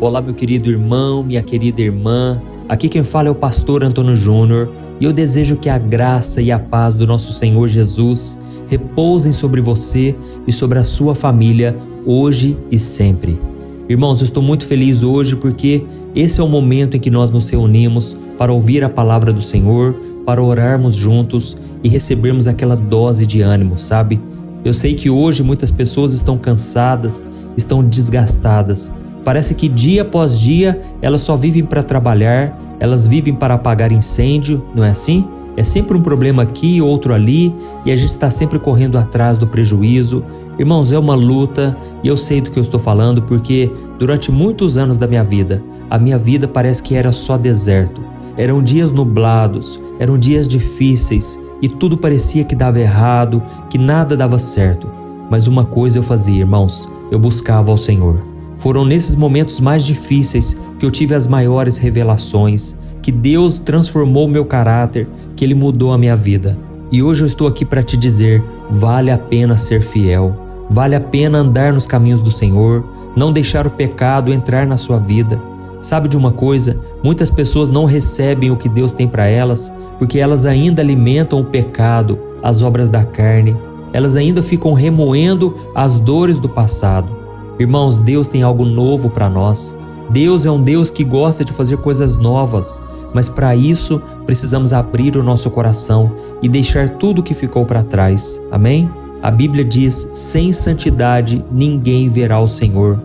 Olá, meu querido irmão, minha querida irmã. Aqui quem fala é o pastor Antônio Júnior e eu desejo que a graça e a paz do nosso Senhor Jesus repousem sobre você e sobre a sua família hoje e sempre. Irmãos, eu estou muito feliz hoje porque esse é o momento em que nós nos reunimos para ouvir a palavra do Senhor, para orarmos juntos e recebermos aquela dose de ânimo, sabe? Eu sei que hoje muitas pessoas estão cansadas, estão desgastadas. Parece que dia após dia elas só vivem para trabalhar, elas vivem para apagar incêndio, não é assim? É sempre um problema aqui, outro ali, e a gente está sempre correndo atrás do prejuízo. Irmãos, é uma luta e eu sei do que eu estou falando porque durante muitos anos da minha vida, a minha vida parece que era só deserto. Eram dias nublados, eram dias difíceis e tudo parecia que dava errado, que nada dava certo. Mas uma coisa eu fazia, irmãos, eu buscava ao Senhor. Foram nesses momentos mais difíceis que eu tive as maiores revelações, que Deus transformou o meu caráter, que Ele mudou a minha vida. E hoje eu estou aqui para te dizer, vale a pena ser fiel, vale a pena andar nos caminhos do Senhor, não deixar o pecado entrar na sua vida. Sabe de uma coisa? Muitas pessoas não recebem o que Deus tem para elas, porque elas ainda alimentam o pecado, as obras da carne, elas ainda ficam remoendo as dores do passado. Irmãos, Deus tem algo novo para nós. Deus é um Deus que gosta de fazer coisas novas, mas para isso precisamos abrir o nosso coração e deixar tudo que ficou para trás. Amém? A Bíblia diz: sem santidade ninguém verá o Senhor.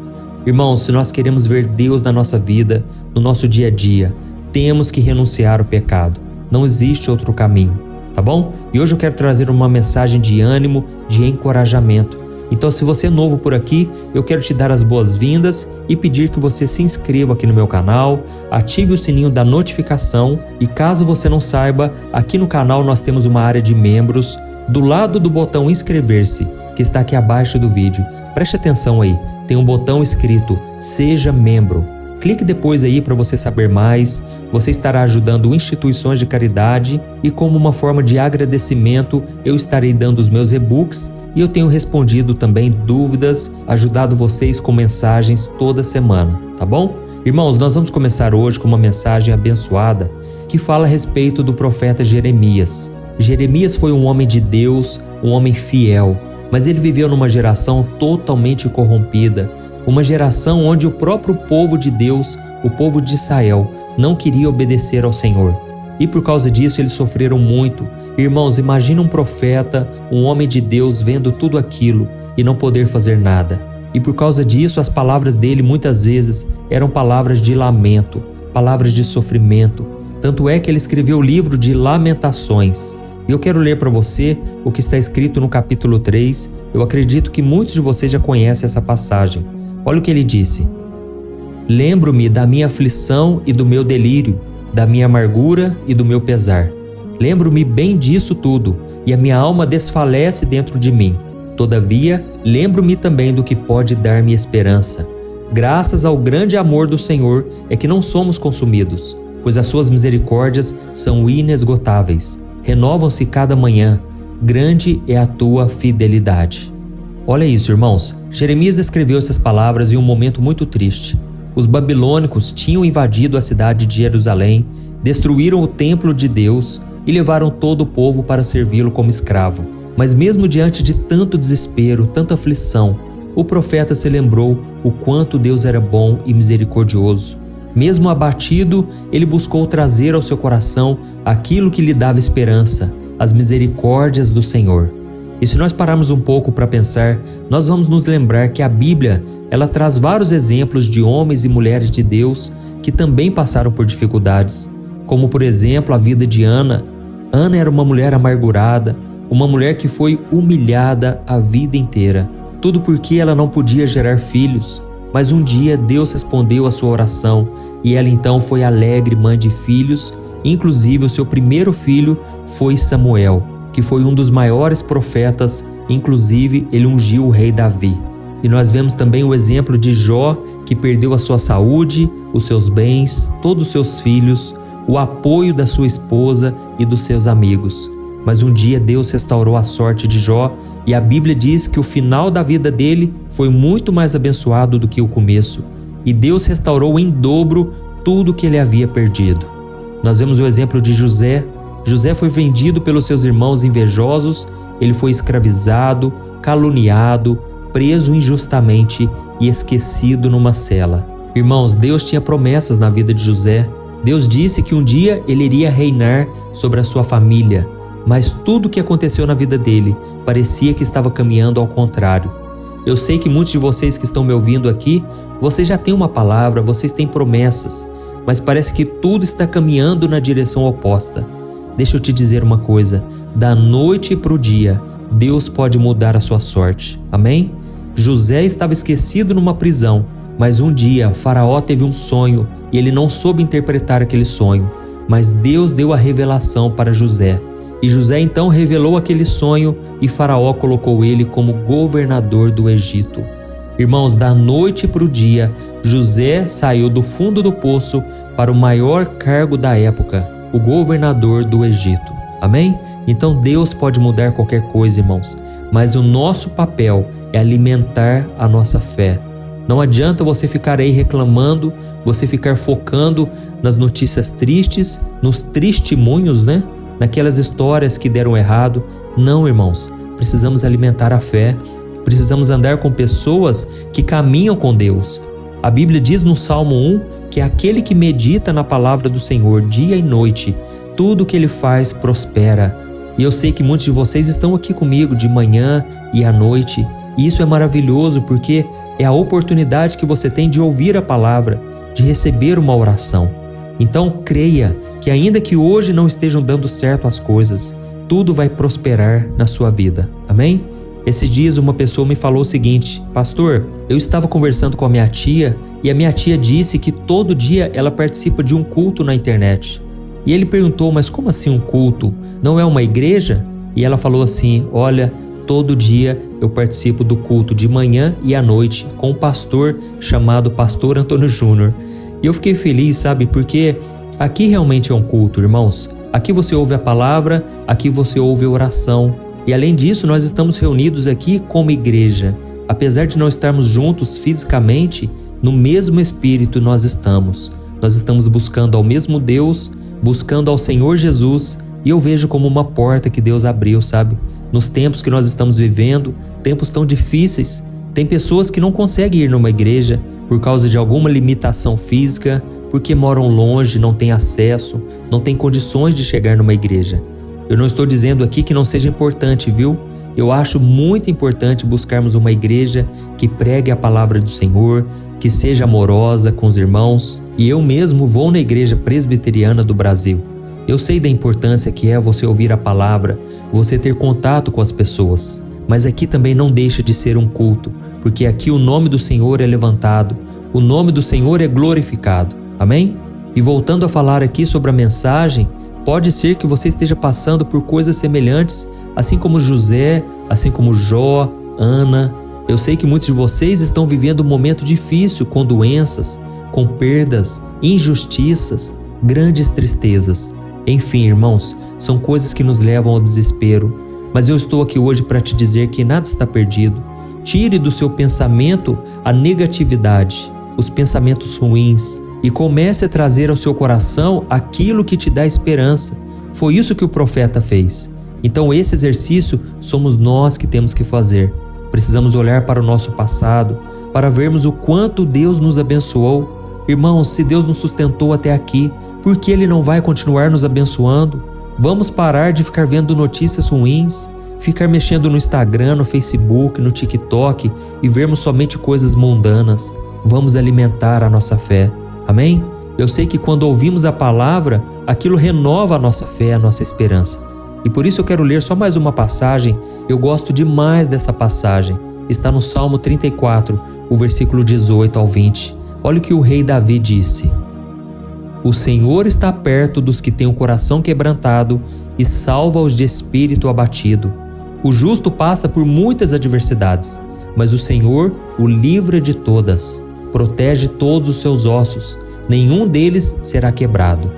Irmãos, se nós queremos ver Deus na nossa vida, no nosso dia a dia, temos que renunciar ao pecado. Não existe outro caminho, tá bom? E hoje eu quero trazer uma mensagem de ânimo, de encorajamento. Então, se você é novo por aqui, eu quero te dar as boas-vindas e pedir que você se inscreva aqui no meu canal, ative o sininho da notificação e caso você não saiba, aqui no canal nós temos uma área de membros do lado do botão inscrever-se, que está aqui abaixo do vídeo. Preste atenção aí, tem um botão escrito Seja Membro. Clique depois aí para você saber mais. Você estará ajudando instituições de caridade e como uma forma de agradecimento eu estarei dando os meus e-books e eu tenho respondido também dúvidas, ajudado vocês com mensagens toda semana, tá bom? Irmãos, nós vamos começar hoje com uma mensagem abençoada que fala a respeito do profeta Jeremias. Jeremias foi um homem de Deus, um homem fiel, mas ele viveu numa geração totalmente corrompida, uma geração onde o próprio povo de Deus, o povo de Israel, não queria obedecer ao Senhor. E por causa disso eles sofreram muito. Irmãos, imagina um profeta, um homem de Deus vendo tudo aquilo e não poder fazer nada. E por causa disso as palavras dele muitas vezes eram palavras de lamento, palavras de sofrimento. Tanto é que ele escreveu o livro de Lamentações. E eu quero ler para você o que está escrito no capítulo 3. Eu acredito que muitos de vocês já conhecem essa passagem. Olha o que ele disse: lembro-me da minha aflição e do meu delírio, da minha amargura e do meu pesar. Lembro-me bem disso tudo, e a minha alma desfalece dentro de mim. Todavia, lembro-me também do que pode dar-me esperança. Graças ao grande amor do Senhor é que não somos consumidos, pois as suas misericórdias são inesgotáveis. Renovam-se cada manhã. Grande é a tua fidelidade. Olha isso, irmãos. Jeremias escreveu essas palavras em um momento muito triste. Os babilônicos tinham invadido a cidade de Jerusalém, destruíram o templo de Deus e levaram todo o povo para servi-lo como escravo. Mas mesmo diante de tanto desespero, tanta aflição, o profeta se lembrou o quanto Deus era bom e misericordioso. Mesmo abatido, ele buscou trazer ao seu coração aquilo que lhe dava esperança, as misericórdias do Senhor. E se nós pararmos um pouco para pensar, nós vamos nos lembrar que a Bíblia, ela traz vários exemplos de homens e mulheres de Deus que também passaram por dificuldades, como por exemplo a vida de Ana. Ana era uma mulher amargurada, uma mulher que foi humilhada a vida inteira, tudo porque ela não podia gerar filhos. Mas um dia Deus respondeu a sua oração e ela então foi alegre mãe de filhos, inclusive o seu primeiro filho foi Samuel, que foi um dos maiores profetas, inclusive ele ungiu o rei Davi. E nós vemos também o exemplo de Jó, que perdeu a sua saúde, os seus bens, todos os seus filhos, o apoio da sua esposa e dos seus amigos. Mas um dia Deus restaurou a sorte de Jó e a Bíblia diz que o final da vida dele foi muito mais abençoado do que o começo. e Deus restaurou em dobro tudo que ele havia perdido. Nós vemos o exemplo de José. José foi vendido pelos seus irmãos invejosos, ele foi escravizado, caluniado, preso injustamente e esquecido numa cela. Irmãos, Deus tinha promessas na vida de José. Deus disse que um dia ele iria reinar sobre a sua família, mas tudo o que aconteceu na vida dele parecia que estava caminhando ao contrário. Eu sei que muitos de vocês que estão me ouvindo aqui, vocês já têm uma palavra, vocês têm promessas, mas parece que tudo está caminhando na direção oposta. Deixa eu te dizer uma coisa, da noite para o dia, Deus pode mudar a sua sorte. Amém? José estava esquecido numa prisão, mas um dia Faraó teve um sonho e ele não soube interpretar aquele sonho, mas Deus deu a revelação para José. E José então revelou aquele sonho e Faraó colocou ele como governador do Egito. Irmãos, da noite para o dia, José saiu do fundo do poço para o maior cargo da época, o governador do Egito. Amém? Então Deus pode mudar qualquer coisa, irmãos, mas o nosso papel é alimentar a nossa fé. Não adianta você ficar aí reclamando, você ficar focando nas notícias tristes, nos testemunhos, naquelas histórias que deram errado. Não, irmãos, precisamos alimentar a fé, precisamos andar com pessoas que caminham com Deus. A Bíblia diz no Salmo 1 que aquele que medita na palavra do Senhor dia e noite, tudo que ele faz prospera. E eu sei que muitos de vocês estão aqui comigo de manhã e à noite, e isso é maravilhoso porque é a oportunidade que você tem de ouvir a palavra, de receber uma oração. Então creia que ainda que hoje não estejam dando certo as coisas, tudo vai prosperar na sua vida. Amém? Esses dias uma pessoa me falou o seguinte: pastor, eu estava conversando com a minha tia e a minha tia disse que todo dia ela participa de um culto na internet. E ele perguntou, mas como assim um culto? Não é uma igreja? E ela falou assim, olha, todo dia eu participo do culto de manhã e à noite com um pastor chamado Pastor Antônio Júnior. E eu fiquei feliz, sabe, porque aqui realmente é um culto, irmãos. Aqui você ouve a palavra, aqui você ouve a oração. E além disso, nós estamos reunidos aqui como igreja. Apesar de não estarmos juntos fisicamente, no mesmo Espírito nós estamos. Nós estamos buscando ao mesmo Deus, buscando ao Senhor Jesus, e eu vejo como uma porta que Deus abriu, sabe? Nos tempos que nós estamos vivendo, tempos tão difíceis, tem pessoas que não conseguem ir numa igreja por causa de alguma limitação física, porque moram longe, não têm acesso, não têm condições de chegar numa igreja. Eu não estou dizendo aqui que não seja importante, viu? Eu acho muito importante buscarmos uma igreja que pregue a palavra do Senhor, que seja amorosa com os irmãos, e eu mesmo vou na igreja presbiteriana do Brasil. Eu sei da importância que é você ouvir a palavra, você ter contato com as pessoas, mas aqui também não deixa de ser um culto, porque aqui o nome do Senhor é levantado, o nome do Senhor é glorificado. Amém? E voltando a falar aqui sobre a mensagem, pode ser que você esteja passando por coisas semelhantes, assim como José, assim como Jó, Ana. Eu sei que muitos de vocês estão vivendo um momento difícil, com doenças, com perdas, injustiças, grandes tristezas. Enfim, irmãos, são coisas que nos levam ao desespero. Mas eu estou aqui hoje para te dizer que nada está perdido. Tire do seu pensamento a negatividade, os pensamentos ruins, e comece a trazer ao seu coração aquilo que te dá esperança. Foi isso que o profeta fez. Então esse exercício somos nós que temos que fazer. Precisamos olhar para o nosso passado, para vermos o quanto Deus nos abençoou. Irmãos, se Deus nos sustentou até aqui, por que Ele não vai continuar nos abençoando? Vamos parar de ficar vendo notícias ruins, ficar mexendo no Instagram, no Facebook, no TikTok e vermos somente coisas mundanas. Vamos alimentar a nossa fé. Amém? Eu sei que quando ouvimos a palavra, aquilo renova a nossa fé, a nossa esperança. E por isso eu quero ler só mais uma passagem. Eu gosto demais dessa passagem. Está no Salmo 34, o versículo 18 ao 20. Olha o que o rei Davi disse. O Senhor está perto dos que têm o coração quebrantado e salva-os de espírito abatido. O justo passa por muitas adversidades, mas o Senhor o livra de todas. Protege todos os seus ossos, nenhum deles será quebrado.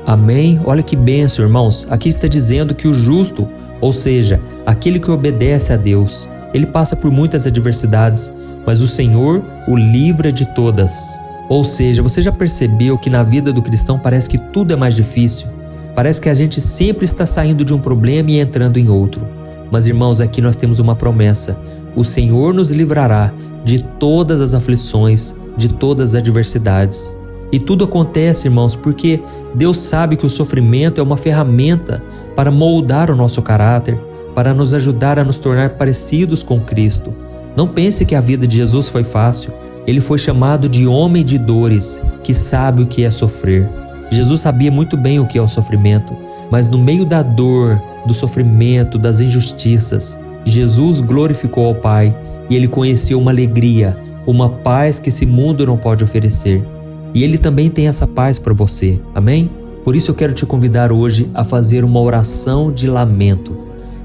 Amém? Olha que bênção, irmãos. Aqui está dizendo que o justo, ou seja, aquele que obedece a Deus, ele passa por muitas adversidades, mas o Senhor o livra de todas. Ou seja, você já percebeu que na vida do cristão parece que tudo é mais difícil? Parece que a gente sempre está saindo de um problema e entrando em outro. Mas irmãos, aqui nós temos uma promessa: o Senhor nos livrará de todas as aflições, de todas as adversidades. E tudo acontece, irmãos, porque Deus sabe que o sofrimento é uma ferramenta para moldar o nosso caráter, para nos ajudar a nos tornar parecidos com Cristo. Não pense que a vida de Jesus foi fácil. Ele foi chamado de homem de dores, que sabe o que é sofrer. Jesus sabia muito bem o que é o sofrimento, mas no meio da dor, do sofrimento, das injustiças, Jesus glorificou ao Pai e ele conheceu uma alegria, uma paz que esse mundo não pode oferecer. E ele também tem essa paz para você, amém? Por isso eu quero te convidar hoje a fazer uma oração de lamento.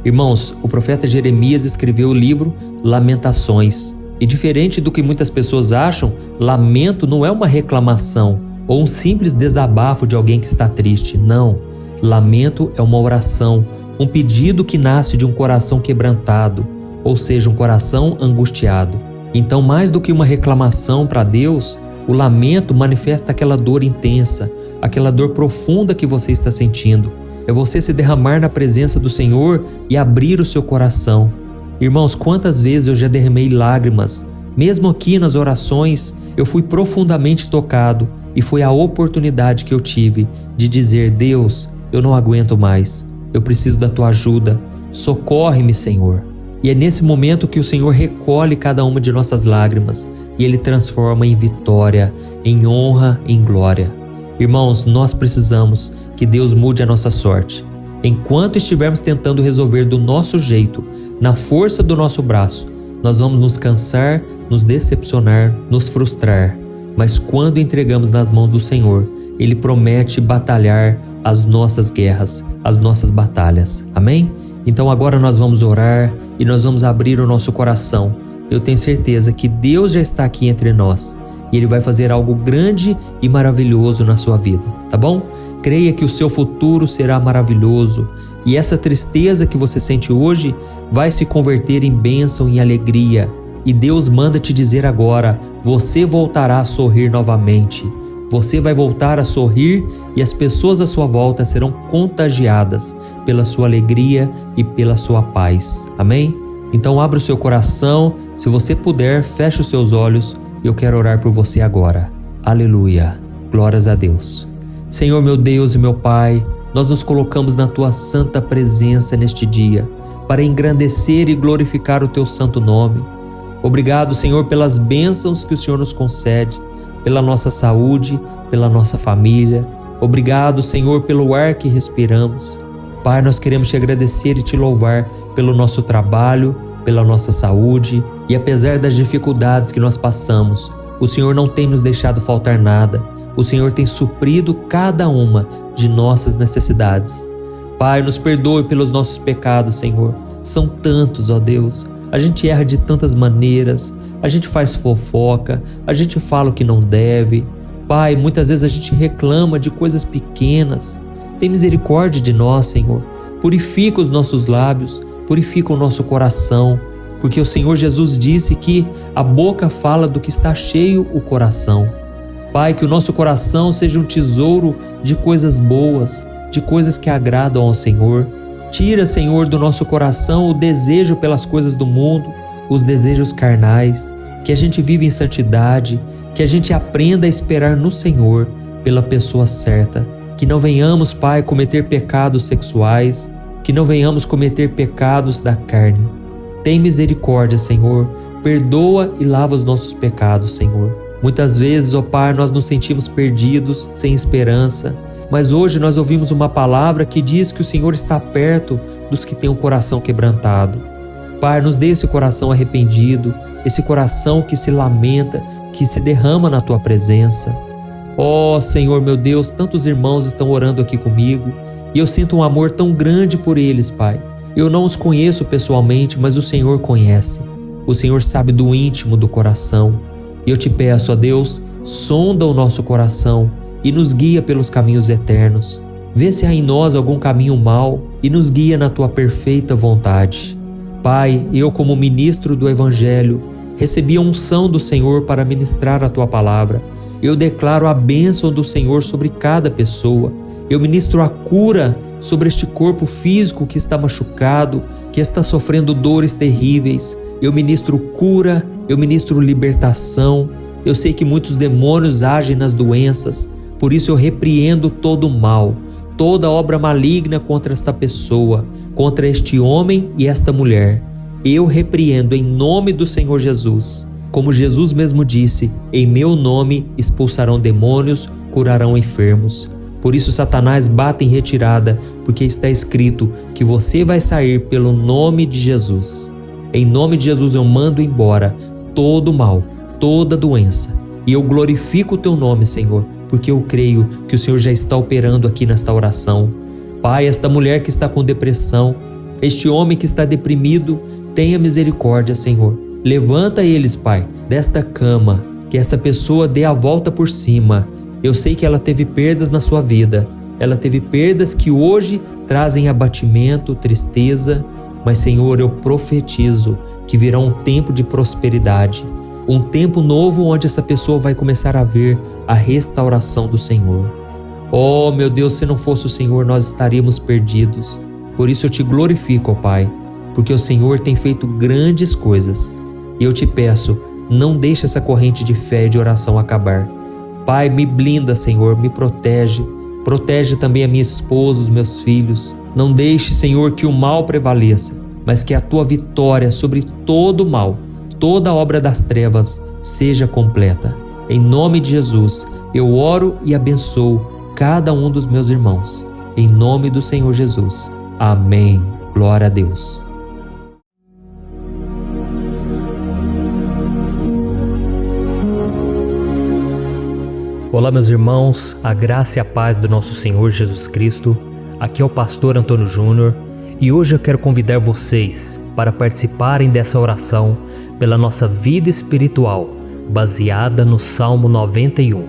Irmãos, o profeta Jeremias escreveu o livro Lamentações. E diferente do que muitas pessoas acham, lamento não é uma reclamação ou um simples desabafo de alguém que está triste. Não. Lamento é uma oração, um pedido que nasce de um coração quebrantado, ou seja, um coração angustiado. Então, mais do que uma reclamação para Deus, o lamento manifesta aquela dor intensa, aquela dor profunda que você está sentindo. É você se derramar na presença do Senhor e abrir o seu coração. Irmãos, quantas vezes eu já derramei lágrimas, mesmo aqui nas orações, eu fui profundamente tocado e foi a oportunidade que eu tive de dizer: Deus, eu não aguento mais, eu preciso da tua ajuda, socorre-me, Senhor. E é nesse momento que o Senhor recolhe cada uma de nossas lágrimas e Ele transforma em vitória, em honra, em glória. Irmãos, nós precisamos que Deus mude a nossa sorte. Enquanto estivermos tentando resolver do nosso jeito, na força do nosso braço, nós vamos nos cansar, nos decepcionar, nos frustrar. Mas quando entregamos nas mãos do Senhor, Ele promete batalhar as nossas guerras, as nossas batalhas. Amém? Então agora nós vamos orar e nós vamos abrir o nosso coração. Eu tenho certeza que Deus já está aqui entre nós e Ele vai fazer algo grande e maravilhoso na sua vida, tá bom? Creia que o seu futuro será maravilhoso e essa tristeza que você sente hoje vai se converter em bênção e alegria. E Deus manda te dizer agora: você voltará a sorrir novamente. Você vai voltar a sorrir e as pessoas à sua volta serão contagiadas pela sua alegria e pela sua paz. Amém? Então abra o seu coração, se você puder, feche os seus olhos e eu quero orar por você agora. Aleluia! Glórias a Deus. Senhor, meu Deus e meu Pai, nós nos colocamos na Tua santa presença neste dia para engrandecer e glorificar o Teu santo nome. Obrigado, Senhor, pelas bênçãos que o Senhor nos concede, pela nossa saúde, pela nossa família. Obrigado, Senhor, pelo ar que respiramos. Pai, nós queremos te agradecer e te louvar pelo nosso trabalho, pela nossa saúde e apesar das dificuldades que nós passamos, o Senhor não tem nos deixado faltar nada. O Senhor tem suprido cada uma de nossas necessidades. Pai, nos perdoe pelos nossos pecados, Senhor. São tantos, ó Deus. A gente erra de tantas maneiras, a gente faz fofoca, a gente fala o que não deve. Pai, muitas vezes a gente reclama de coisas pequenas. Tem misericórdia de nós, Senhor. Purifica os nossos lábios, purifica o nosso coração, porque o Senhor Jesus disse que a boca fala do que está cheio o coração. Pai, que o nosso coração seja um tesouro de coisas boas, de coisas que agradam ao Senhor. Tira, Senhor, do nosso coração o desejo pelas coisas do mundo, os desejos carnais, que a gente vive em santidade, que a gente aprenda a esperar no Senhor pela pessoa certa, que não venhamos, Pai, cometer pecados sexuais, que não venhamos cometer pecados da carne. Tem misericórdia, Senhor, perdoa e lava os nossos pecados, Senhor. Muitas vezes, ó Pai, nós nos sentimos perdidos, sem esperança, mas hoje nós ouvimos uma palavra que diz que o Senhor está perto dos que têm o coração quebrantado. Pai, nos dê esse coração arrependido, esse coração que se lamenta, que se derrama na Tua presença. Ó Senhor, meu Deus, tantos irmãos estão orando aqui comigo e eu sinto um amor tão grande por eles, Pai. Eu não os conheço pessoalmente, mas o Senhor conhece. O Senhor sabe do íntimo do coração. E eu te peço, ó Deus, sonda o nosso coração e nos guia pelos caminhos eternos. Vê se há em nós algum caminho mau e nos guia na Tua perfeita vontade. Pai, eu como ministro do Evangelho, recebi a unção do Senhor para ministrar a Tua palavra. Eu declaro a bênção do Senhor sobre cada pessoa. Eu ministro a cura sobre este corpo físico que está machucado, que está sofrendo dores terríveis. Eu ministro cura, eu ministro libertação. Eu sei que muitos demônios agem nas doenças, por isso eu repreendo todo o mal, toda obra maligna contra esta pessoa, contra este homem e esta mulher. Eu repreendo em nome do Senhor Jesus. Como Jesus mesmo disse, em meu nome expulsarão demônios, curarão enfermos. Por isso Satanás bate em retirada, porque está escrito que você vai sair pelo nome de Jesus. Em nome de Jesus eu mando embora todo mal, toda doença. E eu glorifico o teu nome, Senhor, porque eu creio que o Senhor já está operando aqui nesta oração. Pai, esta mulher que está com depressão, este homem que está deprimido, tenha misericórdia, Senhor. Levanta eles, Pai, desta cama, que essa pessoa dê a volta por cima. Eu sei que ela teve perdas na sua vida, ela teve perdas que hoje trazem abatimento, tristeza, mas Senhor, eu profetizo que virá um tempo de prosperidade, um tempo novo onde essa pessoa vai começar a ver a restauração do Senhor. Oh meu Deus, se não fosse o Senhor nós estaríamos perdidos. Por isso eu te glorifico, ó Pai, porque o Senhor tem feito grandes coisas. E eu te peço, não deixe essa corrente de fé e de oração acabar. Pai, me blinda, Senhor, me protege. Protege também a minha esposa, os meus filhos. Não deixe, Senhor, que o mal prevaleça, mas que a tua vitória sobre todo o mal, toda a obra das trevas, seja completa. Em nome de Jesus, eu oro e abençoo cada um dos meus irmãos. Em nome do Senhor Jesus. Amém. Glória a Deus. Olá, meus irmãos, a graça e a paz do nosso Senhor Jesus Cristo. Aqui é o pastor Antônio Júnior e hoje eu quero convidar vocês para participarem dessa oração pela nossa vida espiritual, baseada no Salmo 91.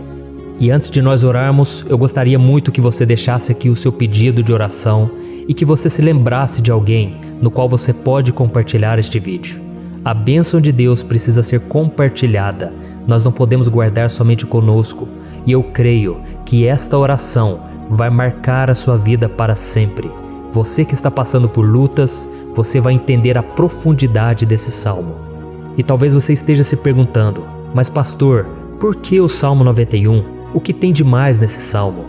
E antes de nós orarmos, eu gostaria muito que você deixasse aqui o seu pedido de oração e que você se lembrasse de alguém no qual você pode compartilhar este vídeo. A bênção de Deus precisa ser compartilhada, nós não podemos guardar somente conosco. E eu creio que esta oração vai marcar a sua vida para sempre. Você que está passando por lutas, você vai entender a profundidade desse salmo. E talvez você esteja se perguntando, mas pastor, por que o Salmo 91? O que tem de mais nesse salmo?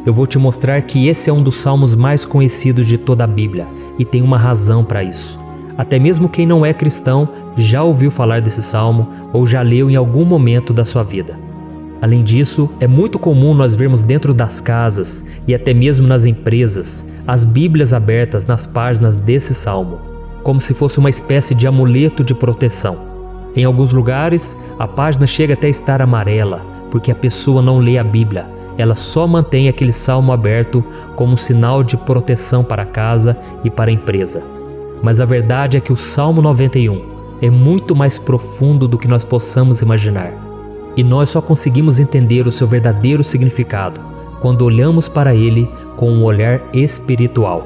Eu vou te mostrar que esse é um dos salmos mais conhecidos de toda a Bíblia e tem uma razão para isso. Até mesmo quem não é cristão já ouviu falar desse salmo ou já leu em algum momento da sua vida. Além disso, é muito comum nós vermos dentro das casas e até mesmo nas empresas as Bíblias abertas nas páginas desse salmo, como se fosse uma espécie de amuleto de proteção. Em alguns lugares, a página chega até a estar amarela, porque a pessoa não lê a Bíblia, ela só mantém aquele salmo aberto como um sinal de proteção para a casa e para a empresa. Mas a verdade é que o Salmo 91 é muito mais profundo do que nós possamos imaginar. E nós só conseguimos entender o seu verdadeiro significado quando olhamos para ele com um olhar espiritual.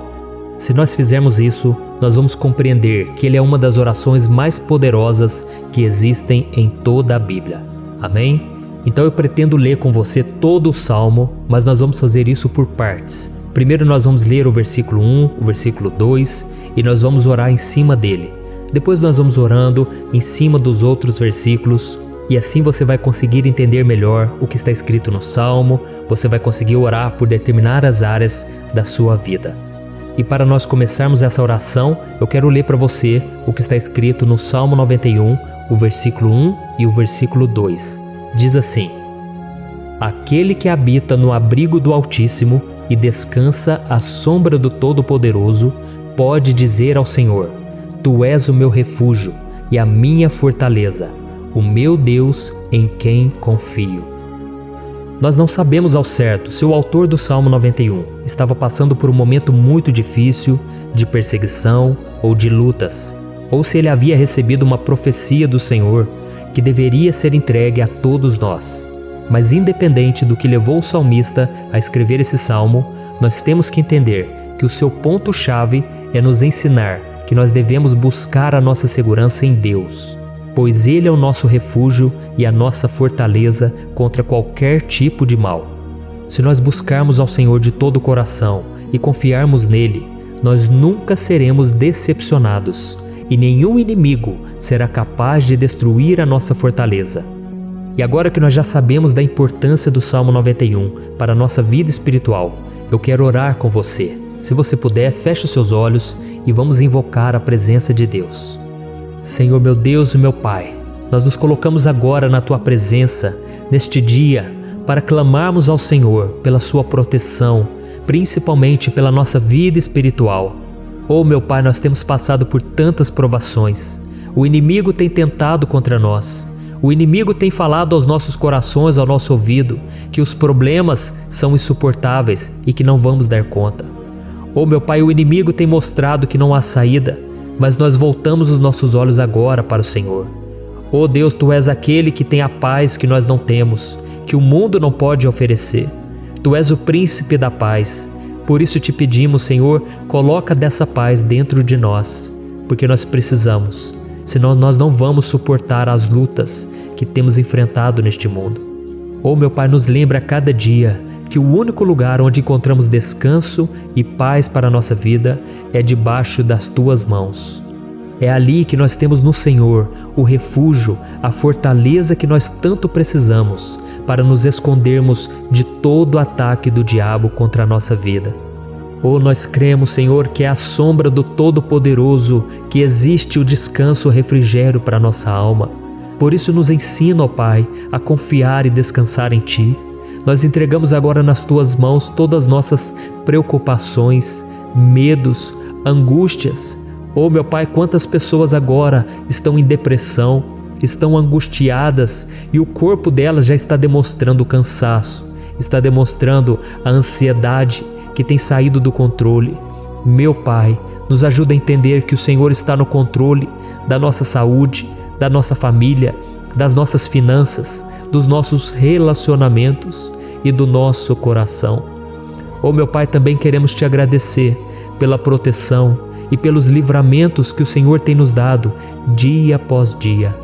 Se nós fizermos isso, nós vamos compreender que ele é uma das orações mais poderosas que existem em toda a Bíblia. Amém? Então eu pretendo ler com você todo o Salmo, mas nós vamos fazer isso por partes. Primeiro nós vamos ler o versículo 1, o versículo 2 e nós vamos orar em cima dele. Depois nós vamos orando em cima dos outros versículos. E assim você vai conseguir entender melhor o que está escrito no Salmo, você vai conseguir orar por determinadas áreas da sua vida. E para nós começarmos essa oração, eu quero ler para você o que está escrito no Salmo 91, o versículo 1 e o versículo 2. Diz assim: Aquele que habita no abrigo do Altíssimo e descansa à sombra do Todo-Poderoso, pode dizer ao Senhor: Tu és o meu refúgio e a minha fortaleza, o meu Deus em quem confio. Nós não sabemos ao certo se o autor do Salmo 91 estava passando por um momento muito difícil, de perseguição ou de lutas, ou se ele havia recebido uma profecia do Senhor que deveria ser entregue a todos nós. Mas independente do que levou o salmista a escrever esse salmo, nós temos que entender que o seu ponto-chave é nos ensinar que nós devemos buscar a nossa segurança em Deus. pois Ele é o nosso refúgio e a nossa fortaleza contra qualquer tipo de mal. Se nós buscarmos ao Senhor de todo o coração e confiarmos nele, nós nunca seremos decepcionados e nenhum inimigo será capaz de destruir a nossa fortaleza. E agora que nós já sabemos da importância do Salmo 91 para a nossa vida espiritual, eu quero orar com você. Se você puder, feche os seus olhos e vamos invocar a presença de Deus. Senhor meu Deus e meu Pai, nós nos colocamos agora na Tua presença, neste dia, para clamarmos ao Senhor pela Sua proteção, principalmente pela nossa vida espiritual. Oh meu Pai, nós temos passado por tantas provações. O inimigo tem tentado contra nós. O inimigo tem falado aos nossos corações, ao nosso ouvido, que os problemas são insuportáveis e que não vamos dar conta. Oh meu Pai, o inimigo tem mostrado que não há saída, mas nós voltamos os nossos olhos agora para o Senhor. Oh Deus, Tu és aquele que tem a paz que nós não temos, que o mundo não pode oferecer. Tu és o príncipe da paz. Por isso te pedimos, Senhor, coloca dessa paz dentro de nós, porque nós precisamos, senão nós não vamos suportar as lutas que temos enfrentado neste mundo. Oh meu Pai, nos lembra a cada dia que o único lugar onde encontramos descanso e paz para a nossa vida é debaixo das Tuas mãos. É ali que nós temos no Senhor o refúgio, a fortaleza que nós tanto precisamos para nos escondermos de todo ataque do diabo contra a nossa vida. Oh, nós cremos, Senhor, que é à sombra do Todo-Poderoso que existe o descanso, o refrigério para a nossa alma. Por isso nos ensina, ó Pai, a confiar e descansar em Ti. Nós entregamos agora nas Tuas mãos todas as nossas preocupações, medos, angústias. Oh meu Pai, quantas pessoas agora estão em depressão, estão angustiadas e o corpo delas já está demonstrando o cansaço, está demonstrando a ansiedade que tem saído do controle. Meu Pai, nos ajuda a entender que o Senhor está no controle da nossa saúde, da nossa família, das nossas finanças, dos nossos relacionamentos e do nosso coração. Oh meu Pai, também queremos Te agradecer pela proteção e pelos livramentos que o Senhor tem nos dado dia após dia.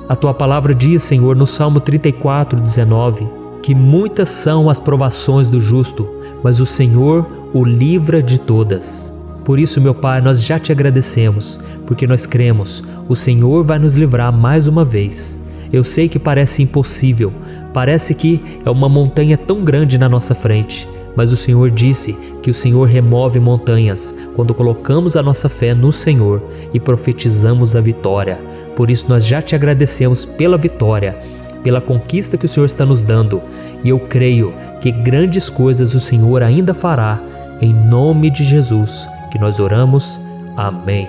A Tua palavra diz, Senhor, no Salmo 34:19, que muitas são as provações do justo, mas o Senhor o livra de todas. Por isso, meu Pai, nós já Te agradecemos, porque nós cremos, o Senhor vai nos livrar mais uma vez. Eu sei que parece impossível, parece que é uma montanha tão grande na nossa frente, mas o Senhor disse que o Senhor remove montanhas quando colocamos a nossa fé no Senhor e profetizamos a vitória. Por isso nós já Te agradecemos pela vitória, pela conquista que o Senhor está nos dando, e eu creio que grandes coisas o Senhor ainda fará, em nome de Jesus, que nós oramos. Amém.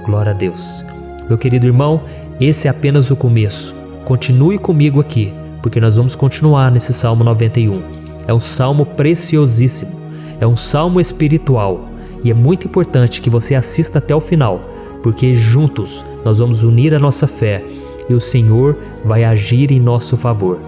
Glória a Deus. Meu querido irmão, esse é apenas o começo. Continue comigo aqui, porque nós vamos continuar nesse Salmo 91. É um salmo preciosíssimo, é um salmo espiritual, e é muito importante que você assista até o final, porque juntos nós vamos unir a nossa fé e o Senhor vai agir em nosso favor.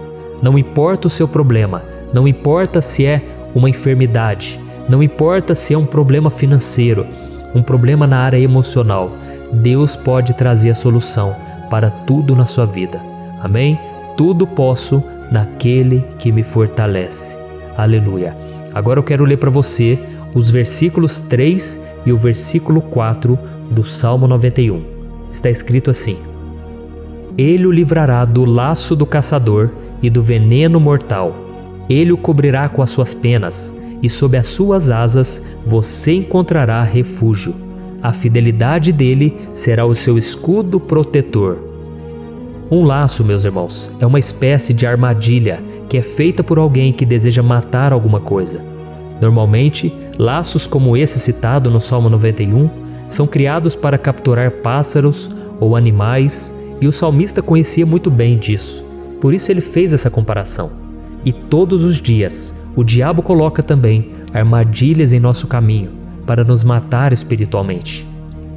Não importa o seu problema, não importa se é uma enfermidade, não importa se é um problema financeiro, um problema na área emocional, Deus pode trazer a solução para tudo na sua vida. Amém? Tudo posso naquele que me fortalece. Aleluia. Agora eu quero ler para você os versículos 3 e o versículo 4 do Salmo 91. Está escrito assim: Ele o livrará do laço do caçador e do veneno mortal. Ele o cobrirá com as suas penas, e sob as suas asas você encontrará refúgio. A fidelidade dele será o seu escudo protetor. Um laço, meus irmãos, é uma espécie de armadilha que é feita por alguém que deseja matar alguma coisa. Normalmente, laços como esse citado no Salmo 91 são criados para capturar pássaros ou animais, e o salmista conhecia muito bem disso. Por isso ele fez essa comparação. E todos os dias, o diabo coloca também armadilhas em nosso caminho para nos matar espiritualmente.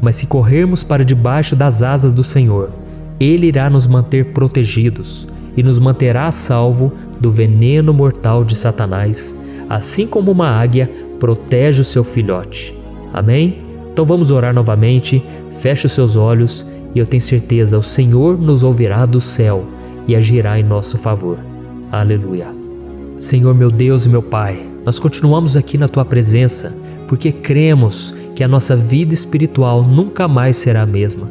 Mas se corrermos para debaixo das asas do Senhor, Ele irá nos manter protegidos e nos manterá a salvo do veneno mortal de Satanás, assim como uma águia protege o seu filhote. Amém? Então vamos orar novamente, feche os seus olhos e eu tenho certeza, o Senhor nos ouvirá do céu e agirá em nosso favor. Aleluia. Senhor, meu Deus e meu Pai, nós continuamos aqui na Tua presença porque cremos que a nossa vida espiritual nunca mais será a mesma.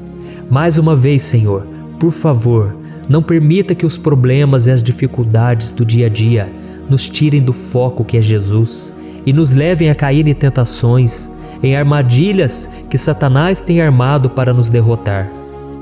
Mais uma vez, Senhor, por favor, não permita que os problemas e as dificuldades do dia a dia nos tirem do foco que é Jesus e nos levem a cair em tentações, em armadilhas que Satanás tem armado para nos derrotar.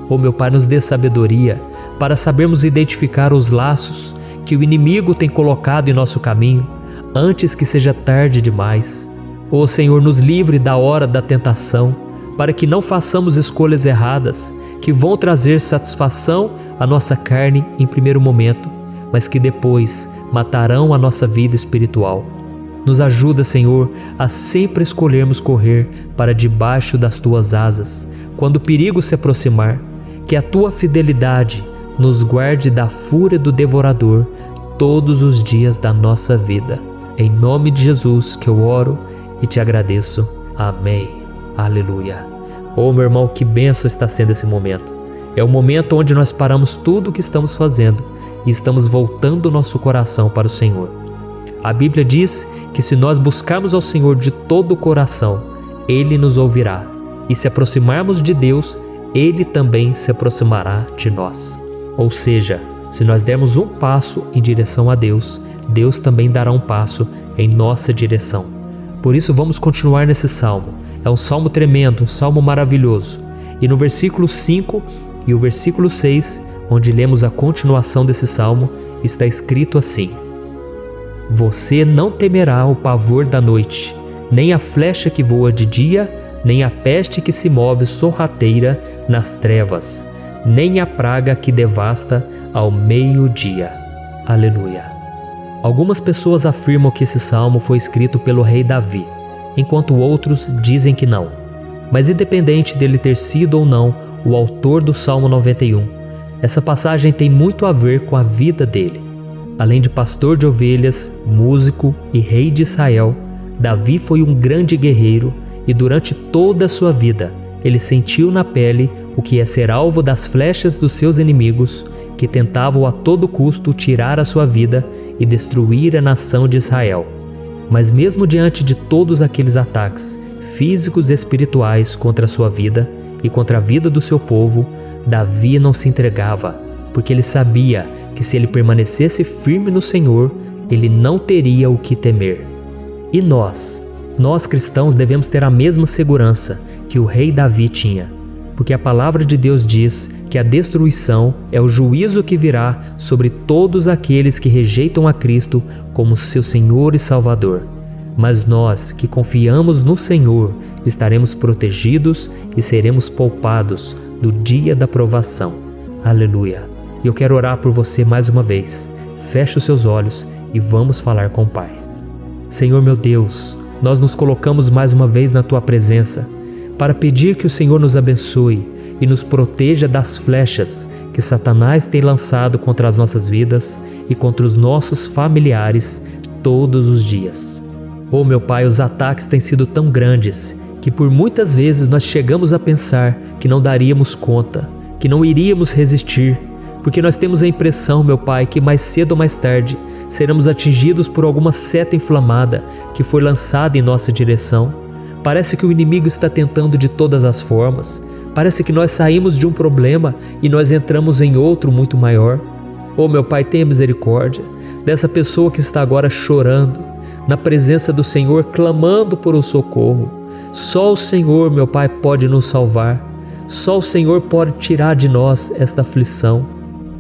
Oh, meu Pai, nos dê sabedoria para sabermos identificar os laços que o inimigo tem colocado em nosso caminho antes que seja tarde demais. Oh, Senhor, nos livre da hora da tentação, para que não façamos escolhas erradas que vão trazer satisfação à nossa carne em primeiro momento, mas que depois matarão a nossa vida espiritual. Nos ajuda, Senhor, a sempre escolhermos correr para debaixo das Tuas asas, quando o perigo se aproximar. Que a Tua fidelidade nos guarde da fúria do devorador todos os dias da nossa vida. Em nome de Jesus que eu oro e te agradeço. Amém. Aleluia. Oh, meu irmão, que bênção está sendo esse momento. É o momento onde nós paramos tudo o que estamos fazendo e estamos voltando o nosso coração para o Senhor. A Bíblia diz que se nós buscarmos ao Senhor de todo o coração, Ele nos ouvirá. E se aproximarmos de Deus, Ele também se aproximará de nós. Ou seja, se nós dermos um passo em direção a Deus, Deus também dará um passo em nossa direção. Por isso vamos continuar nesse salmo. É um salmo tremendo, um salmo maravilhoso. E no versículo 5 e o versículo 6, onde lemos a continuação desse salmo, está escrito assim: Você não temerá o pavor da noite, nem a flecha que voa de dia, nem a peste que se move sorrateira nas trevas, nem a praga que devasta ao meio-dia. Aleluia. Algumas pessoas afirmam que esse salmo foi escrito pelo rei Davi, enquanto outros dizem que não. Mas independente dele ter sido ou não o autor do Salmo 91, essa passagem tem muito a ver com a vida dele. Além de pastor de ovelhas, músico e rei de Israel, Davi foi um grande guerreiro e durante toda a sua vida ele sentiu na pele o que é ser alvo das flechas dos seus inimigos que tentavam a todo custo tirar a sua vida e destruir a nação de Israel. Mas mesmo diante de todos aqueles ataques físicos e espirituais contra a sua vida e contra a vida do seu povo, Davi não se entregava, porque ele sabia que se ele permanecesse firme no Senhor, ele não teria o que temer. E nós cristãos devemos ter a mesma segurança que o rei Davi tinha, porque a palavra de Deus diz que a destruição é o juízo que virá sobre todos aqueles que rejeitam a Cristo como seu Senhor e Salvador. Mas nós que confiamos no Senhor estaremos protegidos e seremos poupados do dia da provação. Aleluia. E eu quero orar por você mais uma vez. Feche os seus olhos e vamos falar com o Pai. Senhor meu Deus, nós nos colocamos mais uma vez na Tua presença para pedir que o Senhor nos abençoe e nos proteja das flechas que Satanás tem lançado contra as nossas vidas e contra os nossos familiares todos os dias. Oh meu Pai, os ataques têm sido tão grandes que por muitas vezes nós chegamos a pensar que não daríamos conta, que não iríamos resistir, porque nós temos a impressão, meu Pai, que mais cedo ou mais tarde seremos atingidos por alguma seta inflamada que foi lançada em nossa direção. Parece que o inimigo está tentando de todas as formas. Parece que nós saímos de um problema e nós entramos em outro muito maior. Oh meu Pai, tenha misericórdia dessa pessoa que está agora chorando, na presença do Senhor, clamando por um socorro. Só o Senhor, meu Pai, pode nos salvar. Só o Senhor pode tirar de nós esta aflição.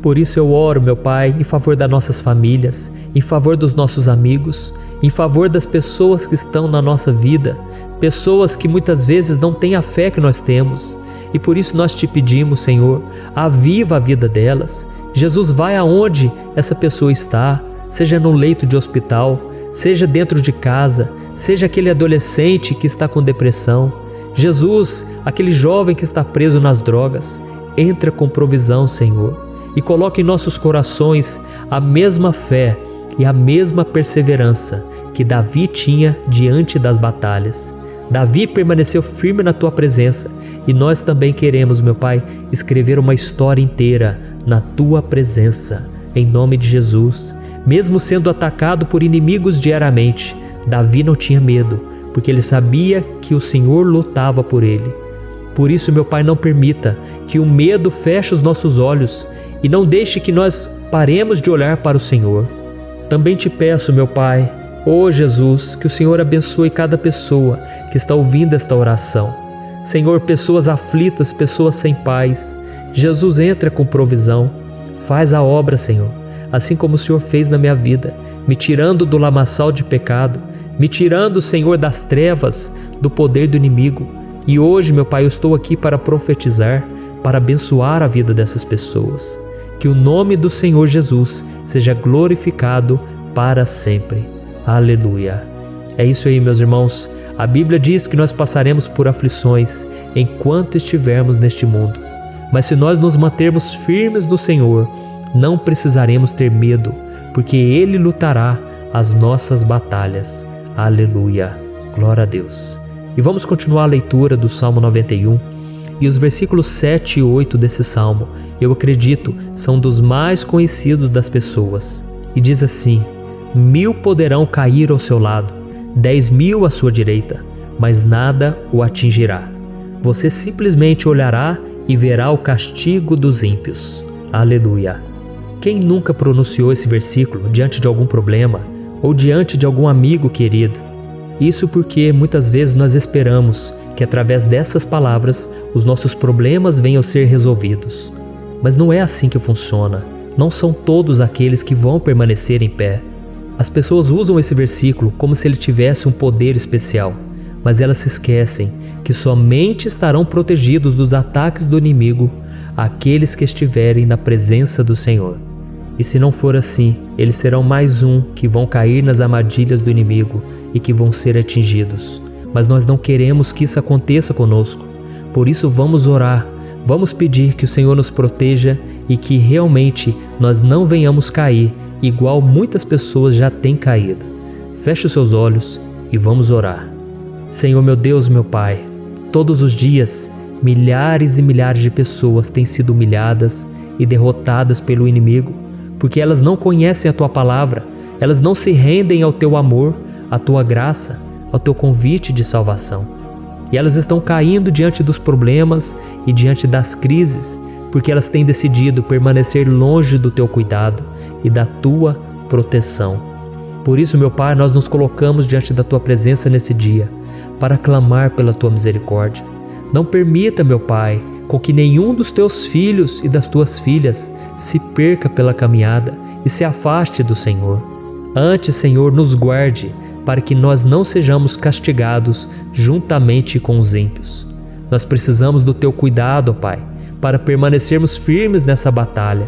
Por isso eu oro, meu Pai, em favor das nossas famílias, em favor dos nossos amigos, em favor das pessoas que estão na nossa vida, pessoas que muitas vezes não têm a fé que nós temos. E por isso nós te pedimos, Senhor, aviva a vida delas. Jesus, vai aonde essa pessoa está, seja no leito de hospital, seja dentro de casa, seja aquele adolescente que está com depressão. Jesus, aquele jovem que está preso nas drogas, entra com provisão, Senhor, e coloca em nossos corações a mesma fé e a mesma perseverança que Davi tinha diante das batalhas. Davi permaneceu firme na Tua presença E nós também queremos, meu Pai, escrever uma história inteira na Tua presença, em nome de Jesus. Mesmo sendo atacado por inimigos diariamente, Davi não tinha medo, porque ele sabia que o Senhor lutava por ele. Por isso, meu Pai, não permita que o medo feche os nossos olhos e não deixe que nós paremos de olhar para o Senhor. Também te peço, meu Pai, ó Jesus, que o Senhor abençoe cada pessoa que está ouvindo esta oração. Senhor, pessoas aflitas, pessoas sem paz. Jesus, entra com provisão. Faz a obra, Senhor, assim como o Senhor fez na minha vida, me tirando do lamaçal de pecado, me tirando, Senhor, das trevas, do poder do inimigo. E hoje, meu Pai, eu estou aqui para profetizar, para abençoar a vida dessas pessoas. Que o nome do Senhor Jesus seja glorificado para sempre. Aleluia. É isso aí, meus irmãos. A Bíblia diz que nós passaremos por aflições enquanto estivermos neste mundo. Mas se nós nos mantermos firmes no Senhor, não precisaremos ter medo, porque Ele lutará as nossas batalhas. Aleluia. Glória a Deus. E vamos continuar a leitura do Salmo 91. E os versículos 7 e 8 desse Salmo, eu acredito, são dos mais conhecidos das pessoas. E diz assim: 1000 poderão cair ao seu lado, 10.000 à sua direita, mas nada o atingirá. Você simplesmente olhará e verá o castigo dos ímpios. Aleluia. Quem nunca pronunciou esse versículo diante de algum problema ou diante de algum amigo querido? Isso porque muitas vezes nós esperamos que através dessas palavras os nossos problemas venham a ser resolvidos. Mas não é assim que funciona. Não são todos aqueles que vão permanecer em pé. As pessoas usam esse versículo como se ele tivesse um poder especial, mas elas se esquecem que somente estarão protegidos dos ataques do inimigo aqueles que estiverem na presença do Senhor. E se não for assim, eles serão mais um que vão cair nas armadilhas do inimigo e que vão ser atingidos. Mas nós não queremos que isso aconteça conosco. Por isso vamos orar, vamos pedir que o Senhor nos proteja e que realmente nós não venhamos cair igual muitas pessoas já têm caído. Feche os seus olhos e vamos orar. Senhor, meu Deus, meu Pai, todos os dias milhares e milhares de pessoas têm sido humilhadas e derrotadas pelo inimigo, porque elas não conhecem a Tua palavra, elas não se rendem ao Teu amor, à Tua graça, ao Teu convite de salvação. E elas estão caindo diante dos problemas e diante das crises, porque elas têm decidido permanecer longe do Teu cuidado e da Tua proteção. Por isso, meu Pai, nós nos colocamos diante da Tua presença nesse dia, para clamar pela Tua misericórdia. Não permita, meu Pai, com que nenhum dos Teus filhos e das Tuas filhas se perca pela caminhada e se afaste do Senhor. Antes, Senhor, nos guarde, para que nós não sejamos castigados juntamente com os ímpios. Nós precisamos do Teu cuidado, ó Pai, para permanecermos firmes nessa batalha.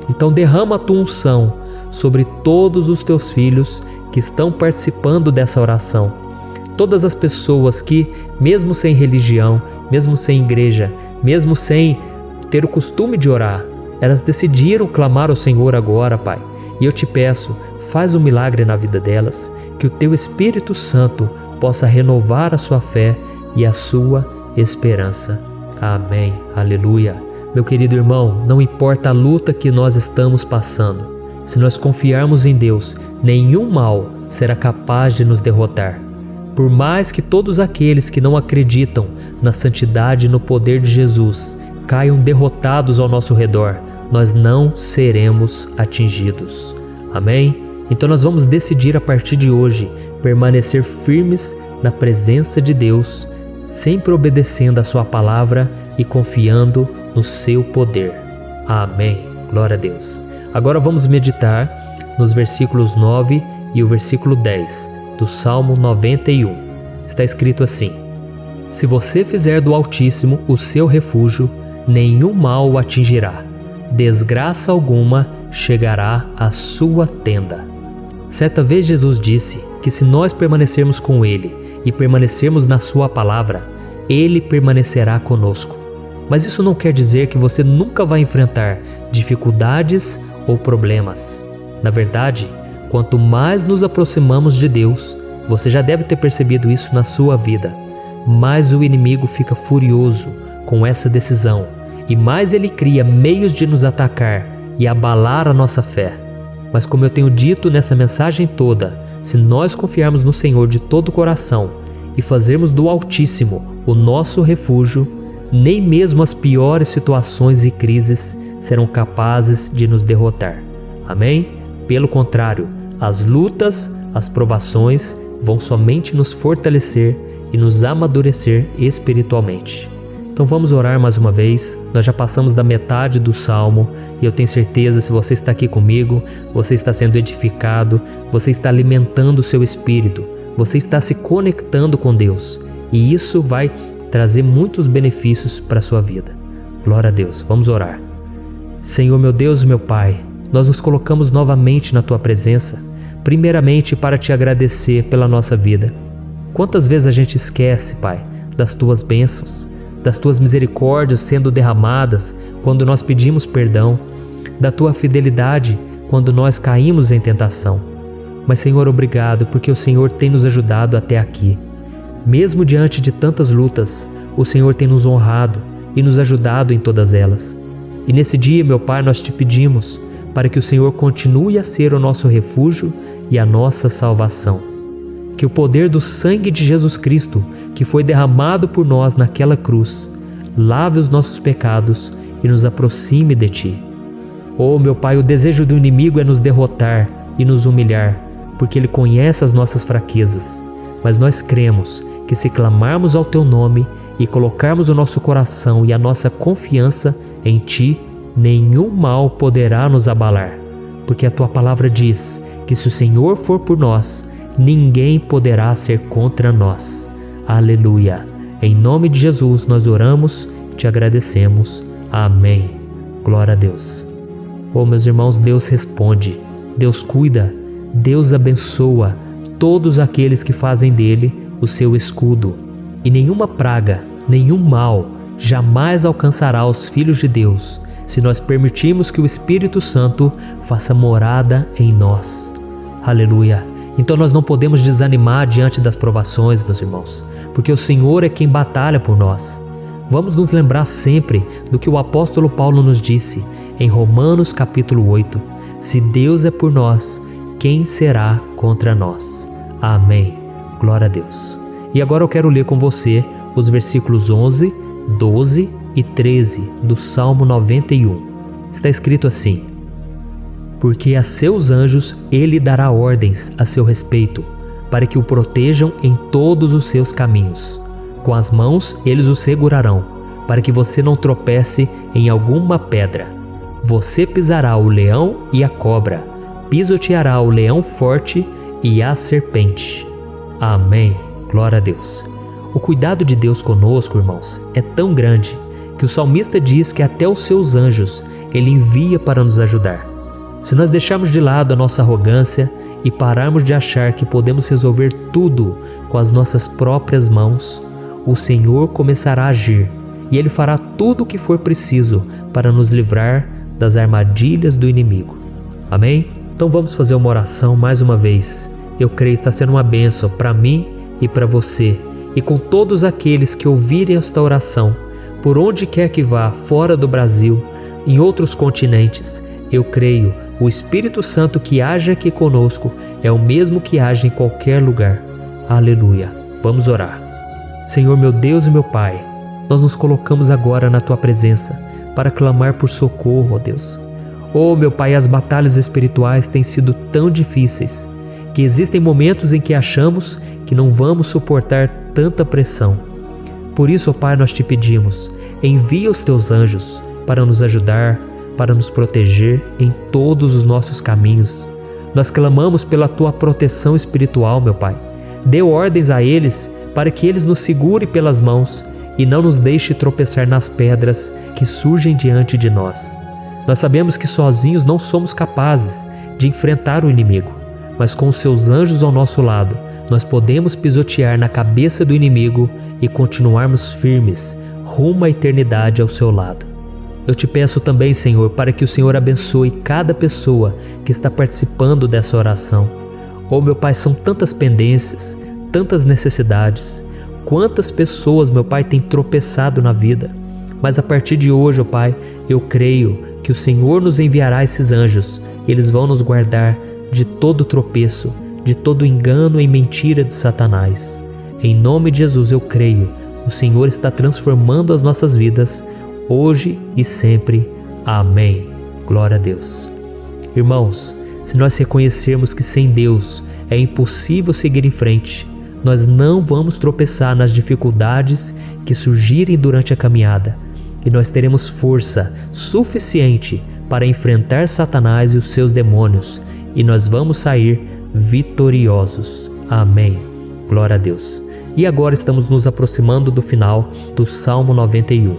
Então derrama a Tua unção sobre todos os Teus filhos que estão participando dessa oração. Todas as pessoas que, mesmo sem religião, mesmo sem igreja, mesmo sem ter o costume de orar, elas decidiram clamar ao Senhor agora, Pai. E eu te peço, faz um milagre na vida delas, que o Teu Espírito Santo possa renovar a sua fé e a sua esperança. Amém. Aleluia. Meu querido irmão, não importa a luta que nós estamos passando, se nós confiarmos em Deus, nenhum mal será capaz de nos derrotar. Por mais que todos aqueles que não acreditam na santidade e no poder de Jesus caiam derrotados ao nosso redor, nós não seremos atingidos. Amém? Então nós vamos decidir a partir de hoje permanecer firmes na presença de Deus, sempre obedecendo a Sua palavra e confiando no Seu poder. Amém. Glória a Deus. Agora vamos meditar nos versículos 9 e o versículo 10 do Salmo 91. Está escrito assim: Se você fizer do Altíssimo o seu refúgio, nenhum mal o atingirá, desgraça alguma chegará à sua tenda. Certa vez Jesus disse que se nós permanecermos com Ele e permanecermos na Sua palavra, Ele permanecerá conosco. Mas isso não quer dizer que você nunca vai enfrentar dificuldades ou problemas. Na verdade, quanto mais nos aproximamos de Deus, você já deve ter percebido isso na sua vida, mais o inimigo fica furioso com essa decisão, e mais ele cria meios de nos atacar e abalar a nossa fé. Mas como eu tenho dito nessa mensagem toda, se nós confiarmos no Senhor de todo o coração e fazermos do Altíssimo o nosso refúgio, nem mesmo as piores situações e crises serão capazes de nos derrotar. Amém? Pelo contrário, as lutas, as provações vão somente nos fortalecer e nos amadurecer espiritualmente. Então vamos orar mais uma vez. Nós já passamos da metade do Salmo e eu tenho certeza, se você está aqui comigo, você está sendo edificado, você está alimentando o seu espírito, você está se conectando com Deus e isso vai trazer muitos benefícios para a sua vida. Glória a Deus. Vamos orar. Senhor, meu Deus e meu Pai, nós nos colocamos novamente na Tua presença, primeiramente para Te agradecer pela nossa vida. Quantas vezes a gente esquece, Pai, das Tuas bênçãos, das Tuas misericórdias sendo derramadas quando nós pedimos perdão, da Tua fidelidade quando nós caímos em tentação. Mas, Senhor, obrigado, porque o Senhor tem nos ajudado até aqui. Mesmo diante de tantas lutas, o Senhor tem nos honrado e nos ajudado em todas elas. E nesse dia, meu Pai, nós Te pedimos para que o Senhor continue a ser o nosso refúgio e a nossa salvação. Que o poder do sangue de Jesus Cristo, que foi derramado por nós naquela cruz, lave os nossos pecados e nos aproxime de Ti. Oh, meu Pai, o desejo do inimigo é nos derrotar e nos humilhar, porque ele conhece as nossas fraquezas. Mas nós cremos que se clamarmos ao Teu nome e colocarmos o nosso coração e a nossa confiança em Ti, nenhum mal poderá nos abalar, porque a Tua palavra diz que se o Senhor for por nós, ninguém poderá ser contra nós. Aleluia! Em nome de Jesus nós oramos, Te agradecemos. Amém. Glória a Deus. Oh, meus irmãos, Deus responde, Deus cuida, Deus abençoa todos aqueles que fazem dele o seu escudo. E nenhuma praga, nenhum mal jamais alcançará os filhos de Deus, se nós permitirmos que o Espírito Santo faça morada em nós. Aleluia! Então nós não podemos desanimar diante das provações, meus irmãos, porque o Senhor é quem batalha por nós. Vamos nos lembrar sempre do que o apóstolo Paulo nos disse em Romanos capítulo 8. Se Deus é por nós, quem será contra nós? Amém. Glória a Deus. E agora eu quero ler com você os versículos 11, 12 e 13 do Salmo 91. Está escrito assim: porque a seus anjos ele dará ordens a seu respeito, para que o protejam em todos os seus caminhos. Com as mãos eles o segurarão, para que você não tropece em alguma pedra. Você pisará o leão e a cobra, pisoteará o leão forte e a serpente. Amém. Glória a Deus. O cuidado de Deus conosco, irmãos, é tão grande que o salmista diz que até os seus anjos ele envia para nos ajudar. Se nós deixarmos de lado a nossa arrogância e pararmos de achar que podemos resolver tudo com as nossas próprias mãos, o Senhor começará a agir e Ele fará tudo o que for preciso para nos livrar das armadilhas do inimigo. Amém? Então vamos fazer uma oração mais uma vez. Eu creio que está sendo uma bênção para mim e para você, e com todos aqueles que ouvirem esta oração, por onde quer que vá, fora do Brasil, em outros continentes. Eu creio, o Espírito Santo que age aqui conosco é o mesmo que age em qualquer lugar. Aleluia. Vamos orar. Senhor, meu Deus e meu Pai, nós nos colocamos agora na Tua presença para clamar por socorro, ó Deus. Oh, meu Pai, as batalhas espirituais têm sido tão difíceis que existem momentos em que achamos que não vamos suportar tanta pressão. Por isso, ó Pai, nós Te pedimos, envia os Teus anjos para nos ajudar, para nos proteger em todos os nossos caminhos. Nós clamamos pela Tua proteção espiritual, meu Pai. Dê ordens a eles para que eles nos segurem pelas mãos e não nos deixe tropeçar nas pedras que surgem diante de nós. Nós sabemos que sozinhos não somos capazes de enfrentar o inimigo, mas com os Seus anjos ao nosso lado, nós podemos pisotear na cabeça do inimigo e continuarmos firmes rumo à eternidade ao Seu lado. Eu Te peço também, Senhor, para que o Senhor abençoe cada pessoa que está participando dessa oração. Oh, meu Pai, são tantas pendências, tantas necessidades. Quantas pessoas, meu Pai, têm tropeçado na vida, Mas a partir de hoje, ó Pai, eu creio que o Senhor nos enviará esses anjos. Eles vão nos guardar de todo tropeço, de todo engano e mentira de Satanás. Em nome de Jesus eu creio. O Senhor está transformando as nossas vidas, hoje e sempre. Amém. Glória a Deus. Irmãos, se nós reconhecermos que sem Deus é impossível seguir em frente, nós não vamos tropeçar nas dificuldades que surgirem durante a caminhada, e nós teremos força suficiente para enfrentar Satanás e os seus demônios, e nós vamos sair vitoriosos. Amém. Glória a Deus. E agora estamos nos aproximando do final do Salmo 91.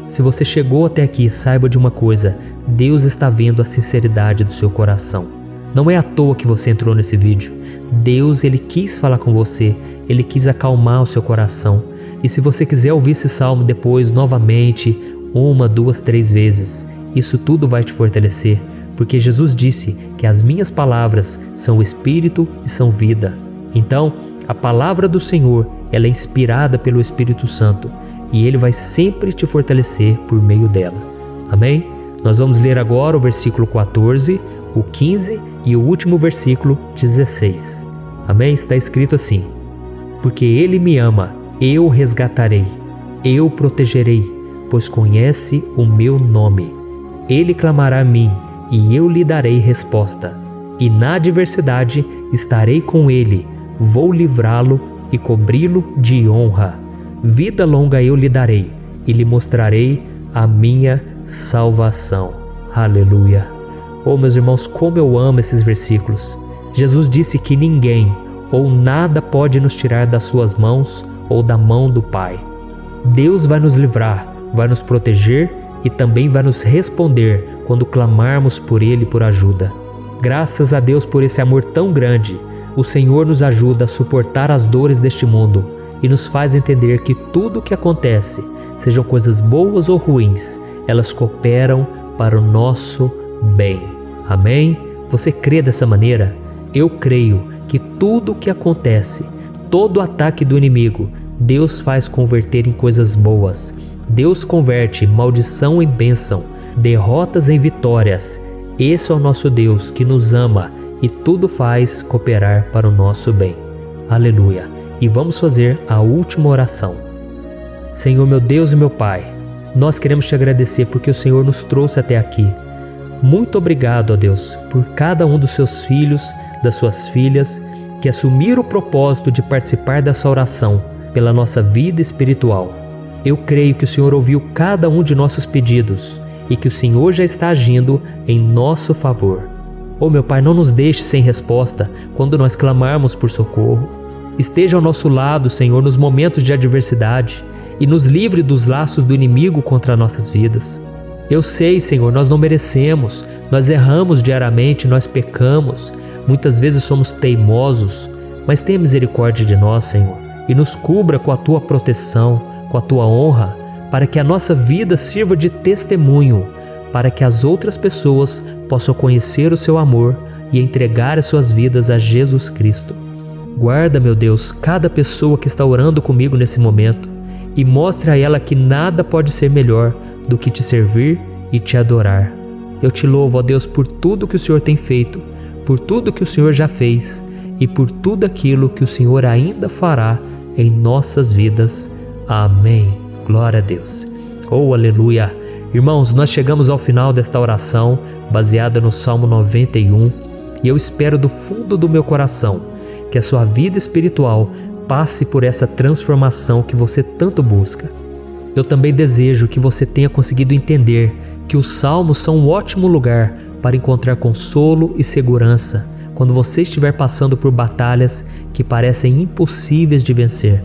Se você chegou até aqui, saiba de uma coisa: Deus está vendo a sinceridade do seu coração. Não é à toa que você entrou nesse vídeo. Deus, Ele quis falar com você, Ele quis acalmar o seu coração. E se você quiser ouvir esse salmo depois, novamente, 1, 2, 3 vezes, isso tudo vai te fortalecer, porque Jesus disse que as minhas palavras são espírito e são vida. Então, a palavra do Senhor, ela é inspirada pelo Espírito Santo, e Ele vai sempre te fortalecer por meio dela. Amém? Nós vamos ler agora o versículo 14, o 15 e o último versículo 16. Amém? Está escrito assim: porque Ele me ama, eu o resgatarei, eu o protegerei, pois conhece o meu nome. Ele clamará a mim, e eu lhe darei resposta. E na adversidade estarei com ele, vou livrá-lo e cobri-lo de honra. Vida longa eu lhe darei, e lhe mostrarei a minha salvação. Aleluia! Oh, meus irmãos, como eu amo esses versículos. Jesus disse que ninguém ou nada pode nos tirar das suas mãos ou da mão do Pai. Deus vai nos livrar, vai nos proteger e também vai nos responder quando clamarmos por Ele por ajuda. Graças a Deus por esse amor tão grande, o Senhor nos ajuda a suportar as dores deste mundo e nos faz entender que tudo o que acontece, sejam coisas boas ou ruins, elas cooperam para o nosso bem. Amém? Você crê dessa maneira? Eu creio que tudo o que acontece, todo ataque do inimigo, Deus faz converter em coisas boas. Deus converte maldição em bênção, derrotas em vitórias. Esse é o nosso Deus que nos ama e tudo faz cooperar para o nosso bem. Aleluia! E vamos fazer a última oração. Senhor, meu Deus e meu Pai, nós queremos te agradecer porque o Senhor nos trouxe até aqui. Muito obrigado, ó Deus, por cada um dos seus filhos, das suas filhas, que assumiram o propósito de participar dessa oração pela nossa vida espiritual. Eu creio que o Senhor ouviu cada um de nossos pedidos e que o Senhor já está agindo em nosso favor. Oh, meu Pai, não nos deixe sem resposta quando nós clamarmos por socorro. Esteja ao nosso lado, Senhor, nos momentos de adversidade e nos livre dos laços do inimigo contra nossas vidas. Eu sei, Senhor, nós não merecemos, nós erramos diariamente, nós pecamos, muitas vezes somos teimosos, mas tenha misericórdia de nós, Senhor, e nos cubra com a Tua proteção, com a Tua honra, para que a nossa vida sirva de testemunho, para que as outras pessoas possam conhecer o Seu amor e entregar as suas vidas a Jesus Cristo. Guarda, meu Deus, cada pessoa que está orando comigo nesse momento e mostre a ela que nada pode ser melhor do que te servir e te adorar. Eu te louvo, ó Deus, por tudo que o Senhor tem feito, por tudo que o Senhor já fez e por tudo aquilo que o Senhor ainda fará em nossas vidas. Amém. Glória a Deus. Oh, aleluia. Irmãos, nós chegamos ao final desta oração baseada no Salmo 91 e eu espero do fundo do meu coração que a sua vida espiritual passe por essa transformação que você tanto busca. Eu também desejo que você tenha conseguido entender que os salmos são um ótimo lugar para encontrar consolo e segurança quando você estiver passando por batalhas que parecem impossíveis de vencer.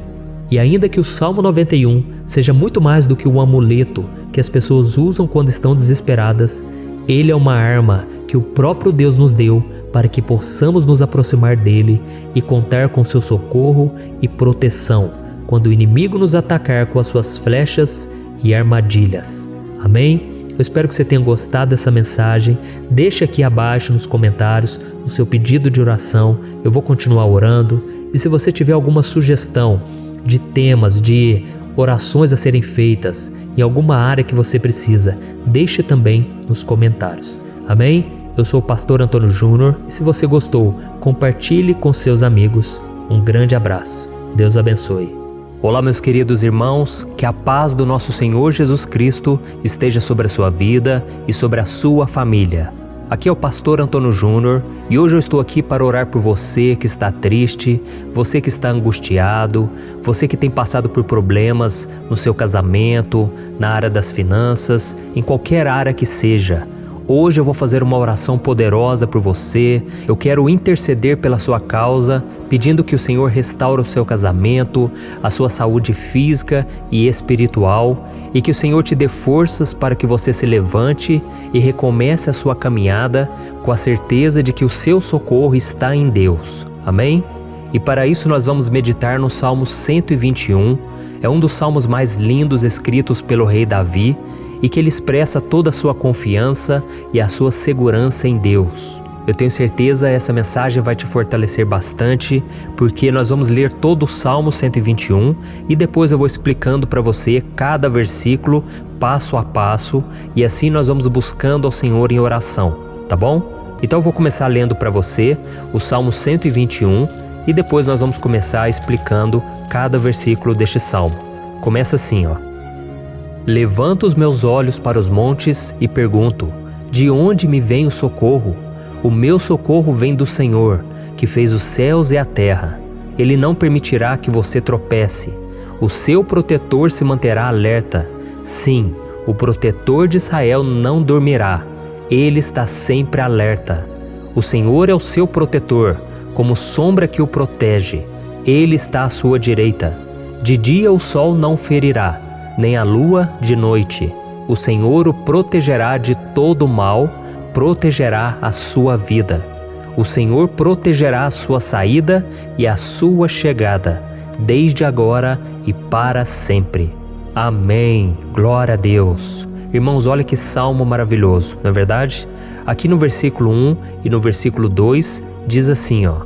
E ainda que o Salmo 91 seja muito mais do que um amuleto que as pessoas usam quando estão desesperadas, ele é uma arma que o próprio Deus nos deu para que possamos nos aproximar dele e contar com seu socorro e proteção quando o inimigo nos atacar com as suas flechas e armadilhas. Amém? Eu espero que você tenha gostado dessa mensagem. Deixe aqui abaixo nos comentários o seu pedido de oração. Eu vou continuar orando. E se você tiver alguma sugestão de temas, de orações a serem feitas em alguma área que você precisa, deixe também nos comentários. Amém? Eu sou o pastor Antônio Júnior e se você gostou, compartilhe com seus amigos. Um grande abraço. Deus abençoe. Olá, meus queridos irmãos, que a paz do nosso Senhor Jesus Cristo esteja sobre a sua vida e sobre a sua família. Aqui é o pastor Antônio Júnior e hoje eu estou aqui para orar por você que está triste, você que está angustiado, você que tem passado por problemas no seu casamento, na área das finanças, em qualquer área que seja. Hoje eu vou fazer uma oração poderosa por você. Eu quero interceder pela sua causa, pedindo que o Senhor restaure o seu casamento, a sua saúde física e espiritual, e que o Senhor te dê forças para que você se levante e recomece a sua caminhada com a certeza de que o seu socorro está em Deus. Amém? E para isso nós vamos meditar no Salmo 121. É um dos salmos mais lindos escritos pelo rei Davi, e que ele expressa toda a sua confiança e a sua segurança em Deus. Eu tenho certeza essa mensagem vai te fortalecer bastante, porque nós vamos ler todo o Salmo 121 e depois eu vou explicando para você cada versículo, passo a passo, e assim nós vamos buscando ao Senhor em oração, tá bom? Então eu vou começar lendo para você o Salmo 121 e depois nós vamos começar explicando cada versículo deste salmo. Começa assim, ó. Levanto os meus olhos para os montes e pergunto: de onde me vem o socorro? O meu socorro vem do Senhor, que fez os céus e a terra. Ele não permitirá que você tropece. O seu protetor se manterá alerta. Sim, o protetor de Israel não dormirá. Ele está sempre alerta. O Senhor é o seu protetor, como sombra que o protege. Ele está à sua direita. De dia o sol não ferirá, nem a lua de noite. O Senhor o protegerá de todo mal, protegerá a sua vida. O Senhor protegerá a sua saída e a sua chegada, desde agora e para sempre. Amém. Glória a Deus. Irmãos, olha que salmo maravilhoso, não é verdade? Aqui no versículo 1 e no versículo 2 diz assim, ó: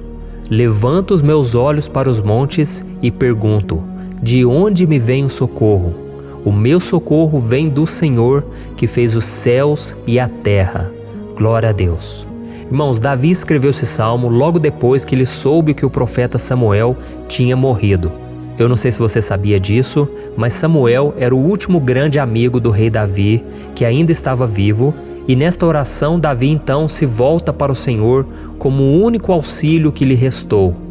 Levanto os meus olhos para os montes e pergunto: de onde me vem o socorro? O meu socorro vem do Senhor, que fez os céus e a terra. Glória a Deus. Irmãos, Davi escreveu esse salmo logo depois que ele soube que o profeta Samuel tinha morrido. Eu não sei se você sabia disso, mas Samuel era o último grande amigo do rei Davi, que ainda estava vivo, e nesta oração Davi então se volta para o Senhor como o único auxílio que lhe restou.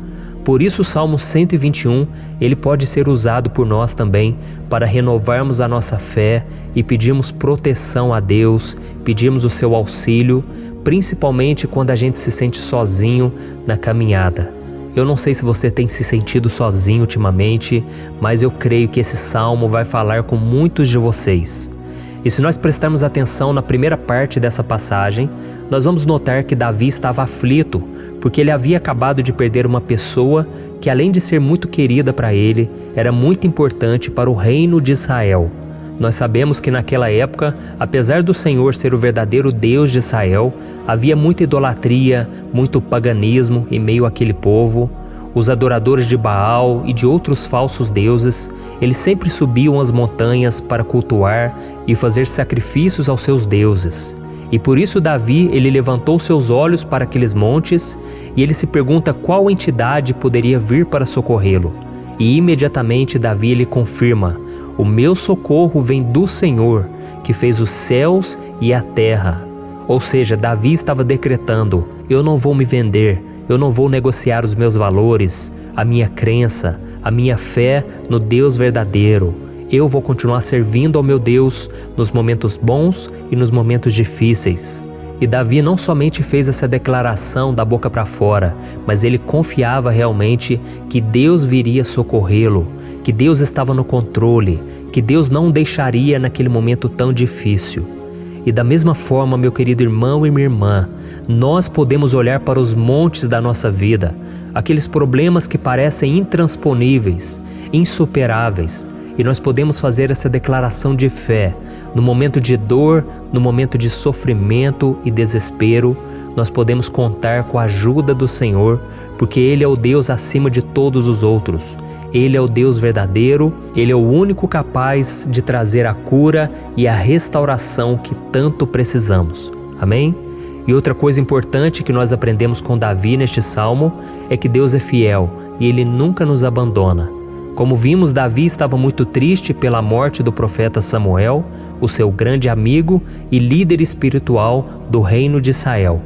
Por isso o Salmo 121, ele pode ser usado por nós também para renovarmos a nossa fé e pedirmos proteção a Deus, pedirmos o seu auxílio, principalmente quando a gente se sente sozinho na caminhada. Eu não sei se você tem se sentido sozinho ultimamente, mas eu creio que esse salmo vai falar com muitos de vocês. E se nós prestarmos atenção na primeira parte dessa passagem, nós vamos notar que Davi estava aflito, porque ele havia acabado de perder uma pessoa que, além de ser muito querida para ele, era muito importante para o reino de Israel. Nós sabemos que naquela época, apesar do Senhor ser o verdadeiro Deus de Israel, havia muita idolatria, muito paganismo em meio àquele povo. Os adoradores de Baal e de outros falsos deuses, eles sempre subiam as montanhas para cultuar e fazer sacrifícios aos seus deuses. E por isso Davi, ele levantou seus olhos para aqueles montes e ele se pergunta qual entidade poderia vir para socorrê-lo. E imediatamente Davi ele confirma: o meu socorro vem do Senhor, que fez os céus e a terra. Ou seja, Davi estava decretando: eu não vou me vender, eu não vou negociar os meus valores, a minha crença, a minha fé no Deus verdadeiro. Eu vou continuar servindo ao meu Deus nos momentos bons e nos momentos difíceis. E Davi não somente fez essa declaração da boca para fora, mas ele confiava realmente que Deus viria socorrê-lo, que Deus estava no controle, que Deus não o deixaria naquele momento tão difícil. E da mesma forma, meu querido irmão e minha irmã, nós podemos olhar para os montes da nossa vida, aqueles problemas que parecem intransponíveis, insuperáveis, e nós podemos fazer essa declaração de fé. No momento de dor, no momento de sofrimento e desespero, nós podemos contar com a ajuda do Senhor, porque Ele é o Deus acima de todos os outros. Ele é o Deus verdadeiro, Ele é o único capaz de trazer a cura e a restauração que tanto precisamos. Amém? E outra coisa importante que nós aprendemos com Davi neste salmo é que Deus é fiel e Ele nunca nos abandona. Como vimos, Davi estava muito triste pela morte do profeta Samuel, o seu grande amigo e líder espiritual do reino de Israel.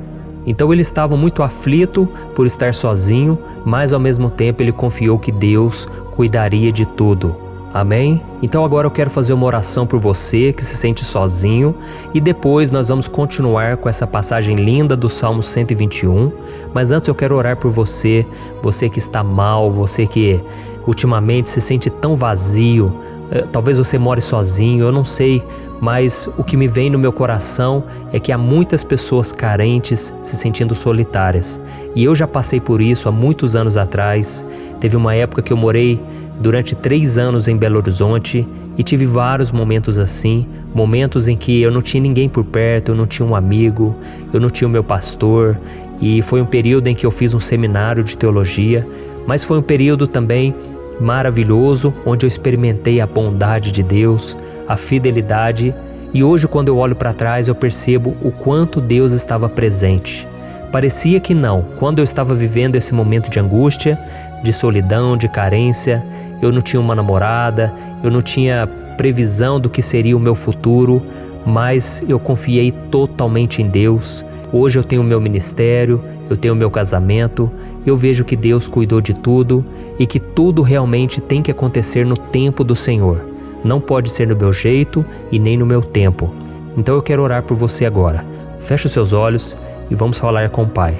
Então ele estava muito aflito por estar sozinho, mas ao mesmo tempo ele confiou que Deus cuidaria de tudo. Amém? Então agora eu quero fazer uma oração por você que se sente sozinho e depois nós vamos continuar com essa passagem linda do Salmo 121. Mas antes eu quero orar por você, você que está mal, você que ultimamente se sente tão vazio, talvez você more sozinho, eu não sei, mas o que me vem no meu coração é que há muitas pessoas carentes se sentindo solitárias. E eu já passei por isso há muitos anos atrás. Teve uma época que eu morei durante 3 anos em Belo Horizonte e tive vários momentos assim, momentos em que eu não tinha ninguém por perto, eu não tinha um amigo, eu não tinha o meu pastor, e foi um período em que eu fiz um seminário de teologia, mas foi um período também maravilhoso, onde eu experimentei a bondade de Deus, a fidelidade, e hoje quando eu olho para trás eu percebo o quanto Deus estava presente. Parecia que não, quando eu estava vivendo esse momento de angústia, de solidão, de carência, eu não tinha uma namorada, eu não tinha previsão do que seria o meu futuro, mas eu confiei totalmente em Deus. Hoje eu tenho o meu ministério, eu tenho o meu casamento, eu vejo que Deus cuidou de tudo e que tudo realmente tem que acontecer no tempo do Senhor. Não pode ser no meu jeito e nem no meu tempo. Então eu quero orar por você agora. Feche os seus olhos e vamos falar com o Pai.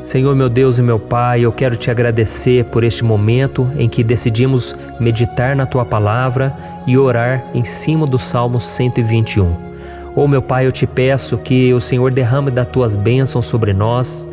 Senhor, meu Deus e meu Pai, eu quero te agradecer por este momento em que decidimos meditar na Tua Palavra e orar em cima do Salmo 121. Oh, meu Pai, eu te peço que o Senhor derrame das Tuas bênçãos sobre nós,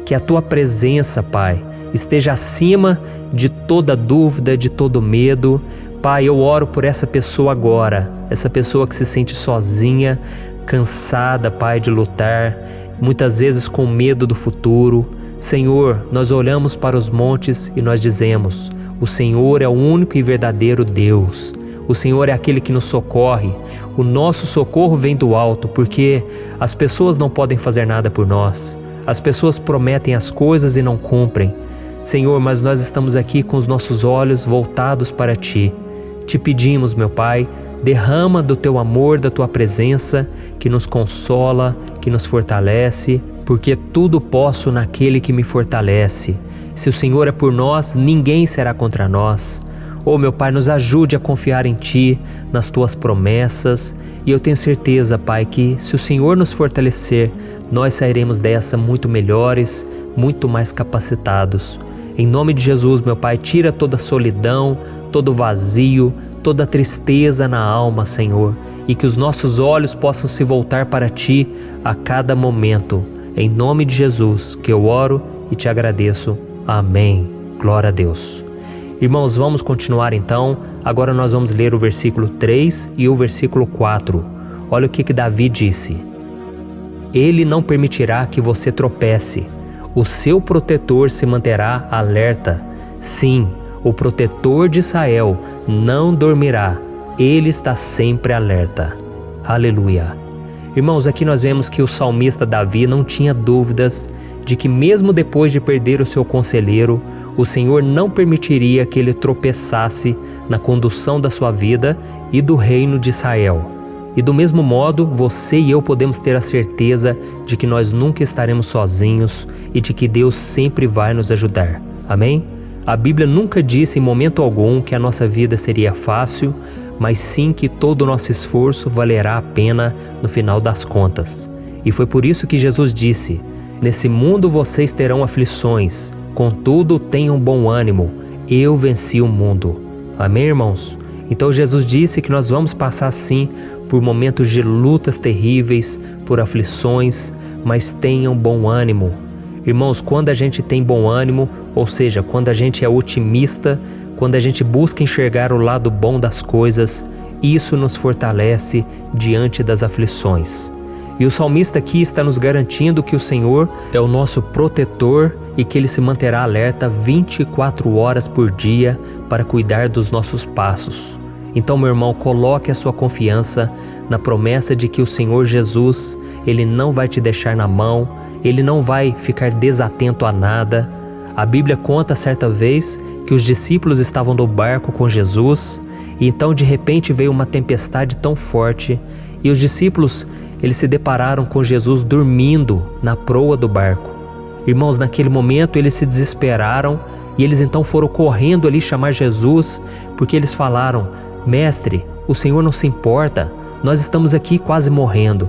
que a Tua presença, Pai, esteja acima de toda dúvida, de todo medo. Pai, eu oro por essa pessoa agora, essa pessoa que se sente sozinha, cansada, Pai, de lutar, muitas vezes com medo do futuro. Senhor, nós olhamos para os montes e nós dizemos: o Senhor é o único e verdadeiro Deus. O Senhor é aquele que nos socorre. O nosso socorro vem do alto, porque as pessoas não podem fazer nada por nós. As pessoas prometem as coisas e não cumprem. Senhor, mas nós estamos aqui com os nossos olhos voltados para Ti. Te pedimos, meu Pai, derrama do Teu amor, da Tua presença, que nos consola, que nos fortalece, porque tudo posso naquele que me fortalece. Se o Senhor é por nós, ninguém será contra nós. Oh, meu Pai, nos ajude a confiar em Ti, nas Tuas promessas, e eu tenho certeza, Pai, que se o Senhor nos fortalecer, nós sairemos dessa muito melhores, muito mais capacitados. Em nome de Jesus, meu Pai, tira toda a solidão, todo o vazio, toda a tristeza na alma, Senhor, e que os nossos olhos possam se voltar para Ti a cada momento. Em nome de Jesus que eu oro e te agradeço. Amém. Glória a Deus. Irmãos, vamos continuar então. Agora nós vamos ler o versículo 3 e o versículo 4. Olha o que Davi disse. Ele não permitirá que você tropece. O seu protetor se manterá alerta. Sim, o protetor de Israel não dormirá. Ele está sempre alerta. Aleluia. Irmãos, aqui nós vemos que o salmista Davi não tinha dúvidas de que mesmo depois de perder o seu conselheiro, o Senhor não permitiria que ele tropeçasse na condução da sua vida e do reino de Israel. E do mesmo modo, você e eu podemos ter a certeza de que nós nunca estaremos sozinhos e de que Deus sempre vai nos ajudar. Amém? A Bíblia nunca disse em momento algum que a nossa vida seria fácil, mas sim que todo o nosso esforço valerá a pena no final das contas. E foi por isso que Jesus disse: nesse mundo vocês terão aflições, contudo tenham bom ânimo, eu venci o mundo. Amém, irmãos? Então Jesus disse que nós vamos passar sim por momentos de lutas terríveis, por aflições, mas tenham bom ânimo. Irmãos, quando a gente tem bom ânimo, ou seja, quando a gente é otimista, quando a gente busca enxergar o lado bom das coisas, isso nos fortalece diante das aflições. E o salmista aqui está nos garantindo que o Senhor é o nosso protetor e que Ele se manterá alerta 24 horas por dia para cuidar dos nossos passos. Então, meu irmão, coloque a sua confiança na promessa de que o Senhor Jesus, Ele não vai te deixar na mão, Ele não vai ficar desatento a nada. A Bíblia conta certa vez que os discípulos estavam no barco com Jesus e então de repente veio uma tempestade tão forte e os discípulos eles se depararam com Jesus dormindo na proa do barco. Irmãos, naquele momento eles se desesperaram e eles então foram correndo ali chamar Jesus, porque eles falaram: Mestre, o Senhor não se importa, nós estamos aqui quase morrendo.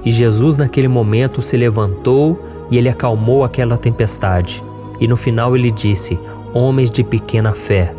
E Jesus naquele momento se levantou e Ele acalmou aquela tempestade. E no final Ele disse: homens de pequena fé.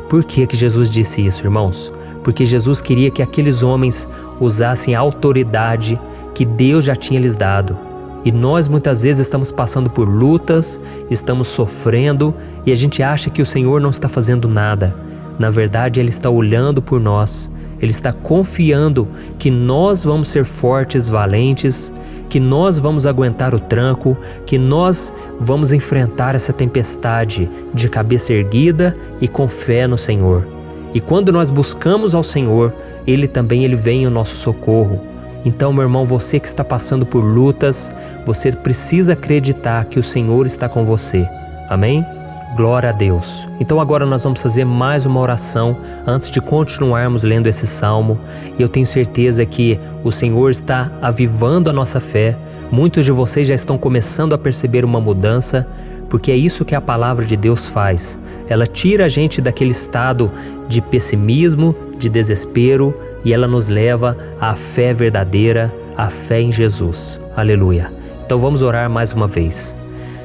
Por que Jesus disse isso, irmãos? Porque Jesus queria que aqueles homens usassem a autoridade que Deus já tinha lhes dado. E nós muitas vezes estamos passando por lutas, estamos sofrendo e a gente acha que o Senhor não está fazendo nada. Na verdade, Ele está olhando por nós, Ele está confiando que nós vamos ser fortes, valentes, que nós vamos aguentar o tranco, que nós vamos enfrentar essa tempestade de cabeça erguida e com fé no Senhor. E quando nós buscamos ao Senhor, Ele vem em nosso socorro. Então, meu irmão, você que está passando por lutas, você precisa acreditar que o Senhor está com você. Amém? Glória a Deus. Então agora nós vamos fazer mais uma oração antes de continuarmos lendo esse salmo. E eu tenho certeza que o Senhor está avivando a nossa fé. Muitos de vocês já estão começando a perceber uma mudança, porque é isso que a palavra de Deus faz. Ela tira a gente daquele estado de pessimismo, de desespero, e ela nos leva à fé verdadeira, à fé em Jesus. Aleluia. Então vamos orar mais uma vez.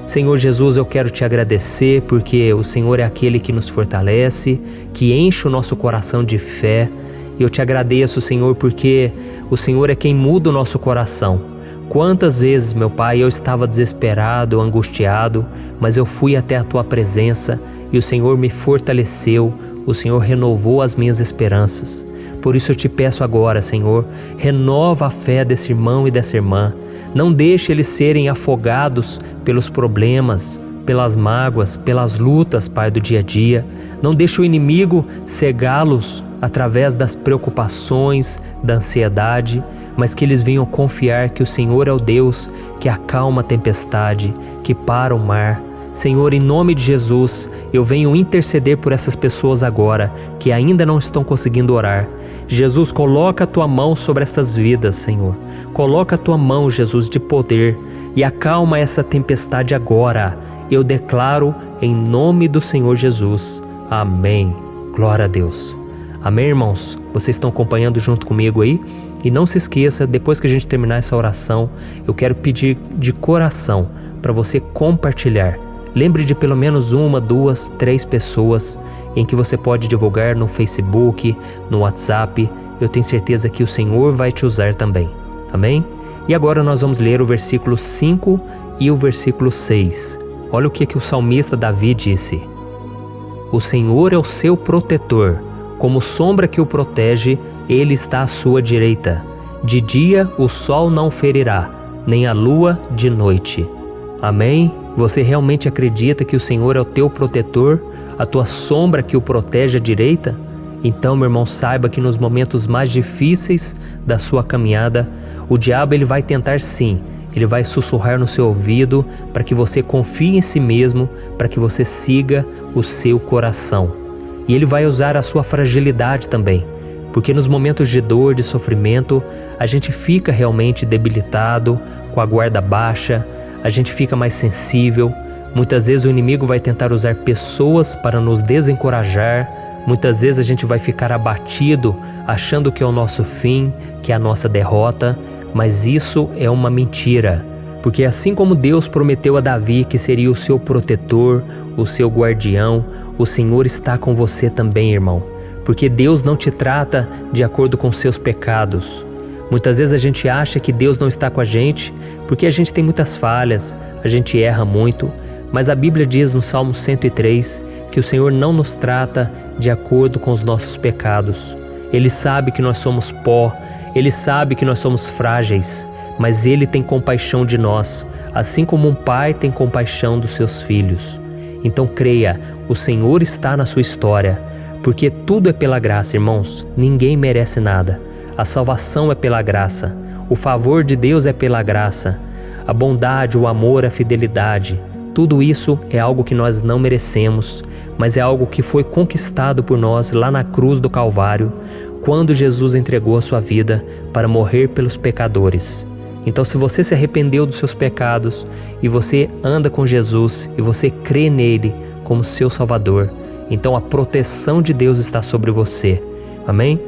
Senhor Jesus, eu quero te agradecer porque o Senhor é aquele que nos fortalece, que enche o nosso coração de fé. Eu te agradeço, Senhor, porque o Senhor é quem muda o nosso coração. Quantas vezes, meu Pai, eu estava desesperado, angustiado, mas eu fui até a Tua presença e o Senhor me fortaleceu, o Senhor renovou as minhas esperanças. Por isso eu te peço agora, Senhor, renova a fé desse irmão e dessa irmã. Não deixe eles serem afogados pelos problemas, pelas mágoas, pelas lutas, Pai, do dia a dia. Não deixe o inimigo cegá-los através das preocupações, da ansiedade, mas que eles venham confiar que o Senhor é o Deus que acalma a tempestade, que para o mar. Senhor, em nome de Jesus, eu venho interceder por essas pessoas agora que ainda não estão conseguindo orar. Jesus, coloca a Tua mão sobre essas vidas, Senhor. Coloca a Tua mão, Jesus, de poder e acalma essa tempestade agora. Eu declaro em nome do Senhor Jesus. Amém. Glória a Deus. Amém, irmãos? Vocês estão acompanhando junto comigo aí? E não se esqueça, depois que a gente terminar essa oração, eu quero pedir de coração para você compartilhar. Lembre de pelo menos 1, 2, 3 pessoas em que você pode divulgar no Facebook, no WhatsApp. Eu tenho certeza que o Senhor vai te usar também. Amém? E agora nós vamos ler o versículo 5 e o versículo 6. Olha o que o salmista Davi disse. O Senhor é o seu protetor, como sombra que o protege, Ele está à sua direita. De dia o sol não ferirá, nem a lua de noite. Amém? Você realmente acredita que o Senhor é o teu protetor, a tua sombra que o protege à direita? Então, meu irmão, saiba que nos momentos mais difíceis da sua caminhada, o diabo ele vai tentar sim, ele vai sussurrar no seu ouvido para que você confie em si mesmo, para que você siga o seu coração. E ele vai usar a sua fragilidade também, porque nos momentos de dor, de sofrimento, a gente fica realmente debilitado, com a guarda baixa, a gente fica mais sensível. Muitas vezes o inimigo vai tentar usar pessoas para nos desencorajar. Muitas vezes a gente vai ficar abatido, achando que é o nosso fim, que é a nossa derrota. Mas isso é uma mentira. Porque assim como Deus prometeu a Davi que seria o seu protetor, o seu guardião, o Senhor está com você também, irmão. Porque Deus não te trata de acordo com seus pecados. Muitas vezes a gente acha que Deus não está com a gente porque a gente tem muitas falhas, a gente erra muito, mas a Bíblia diz no Salmo 103 que o Senhor não nos trata de acordo com os nossos pecados. Ele sabe que nós somos pó, Ele sabe que nós somos frágeis, mas Ele tem compaixão de nós, assim como um pai tem compaixão dos seus filhos. Então creia, o Senhor está na sua história, porque tudo é pela graça, irmãos, ninguém merece nada. A salvação é pela graça, o favor de Deus é pela graça, a bondade, o amor, a fidelidade, tudo isso é algo que nós não merecemos, mas é algo que foi conquistado por nós lá na cruz do Calvário, quando Jesus entregou a sua vida para morrer pelos pecadores. Então, se você se arrependeu dos seus pecados e você anda com Jesus e você crê nele como seu Salvador, então a proteção de Deus está sobre você. Amém?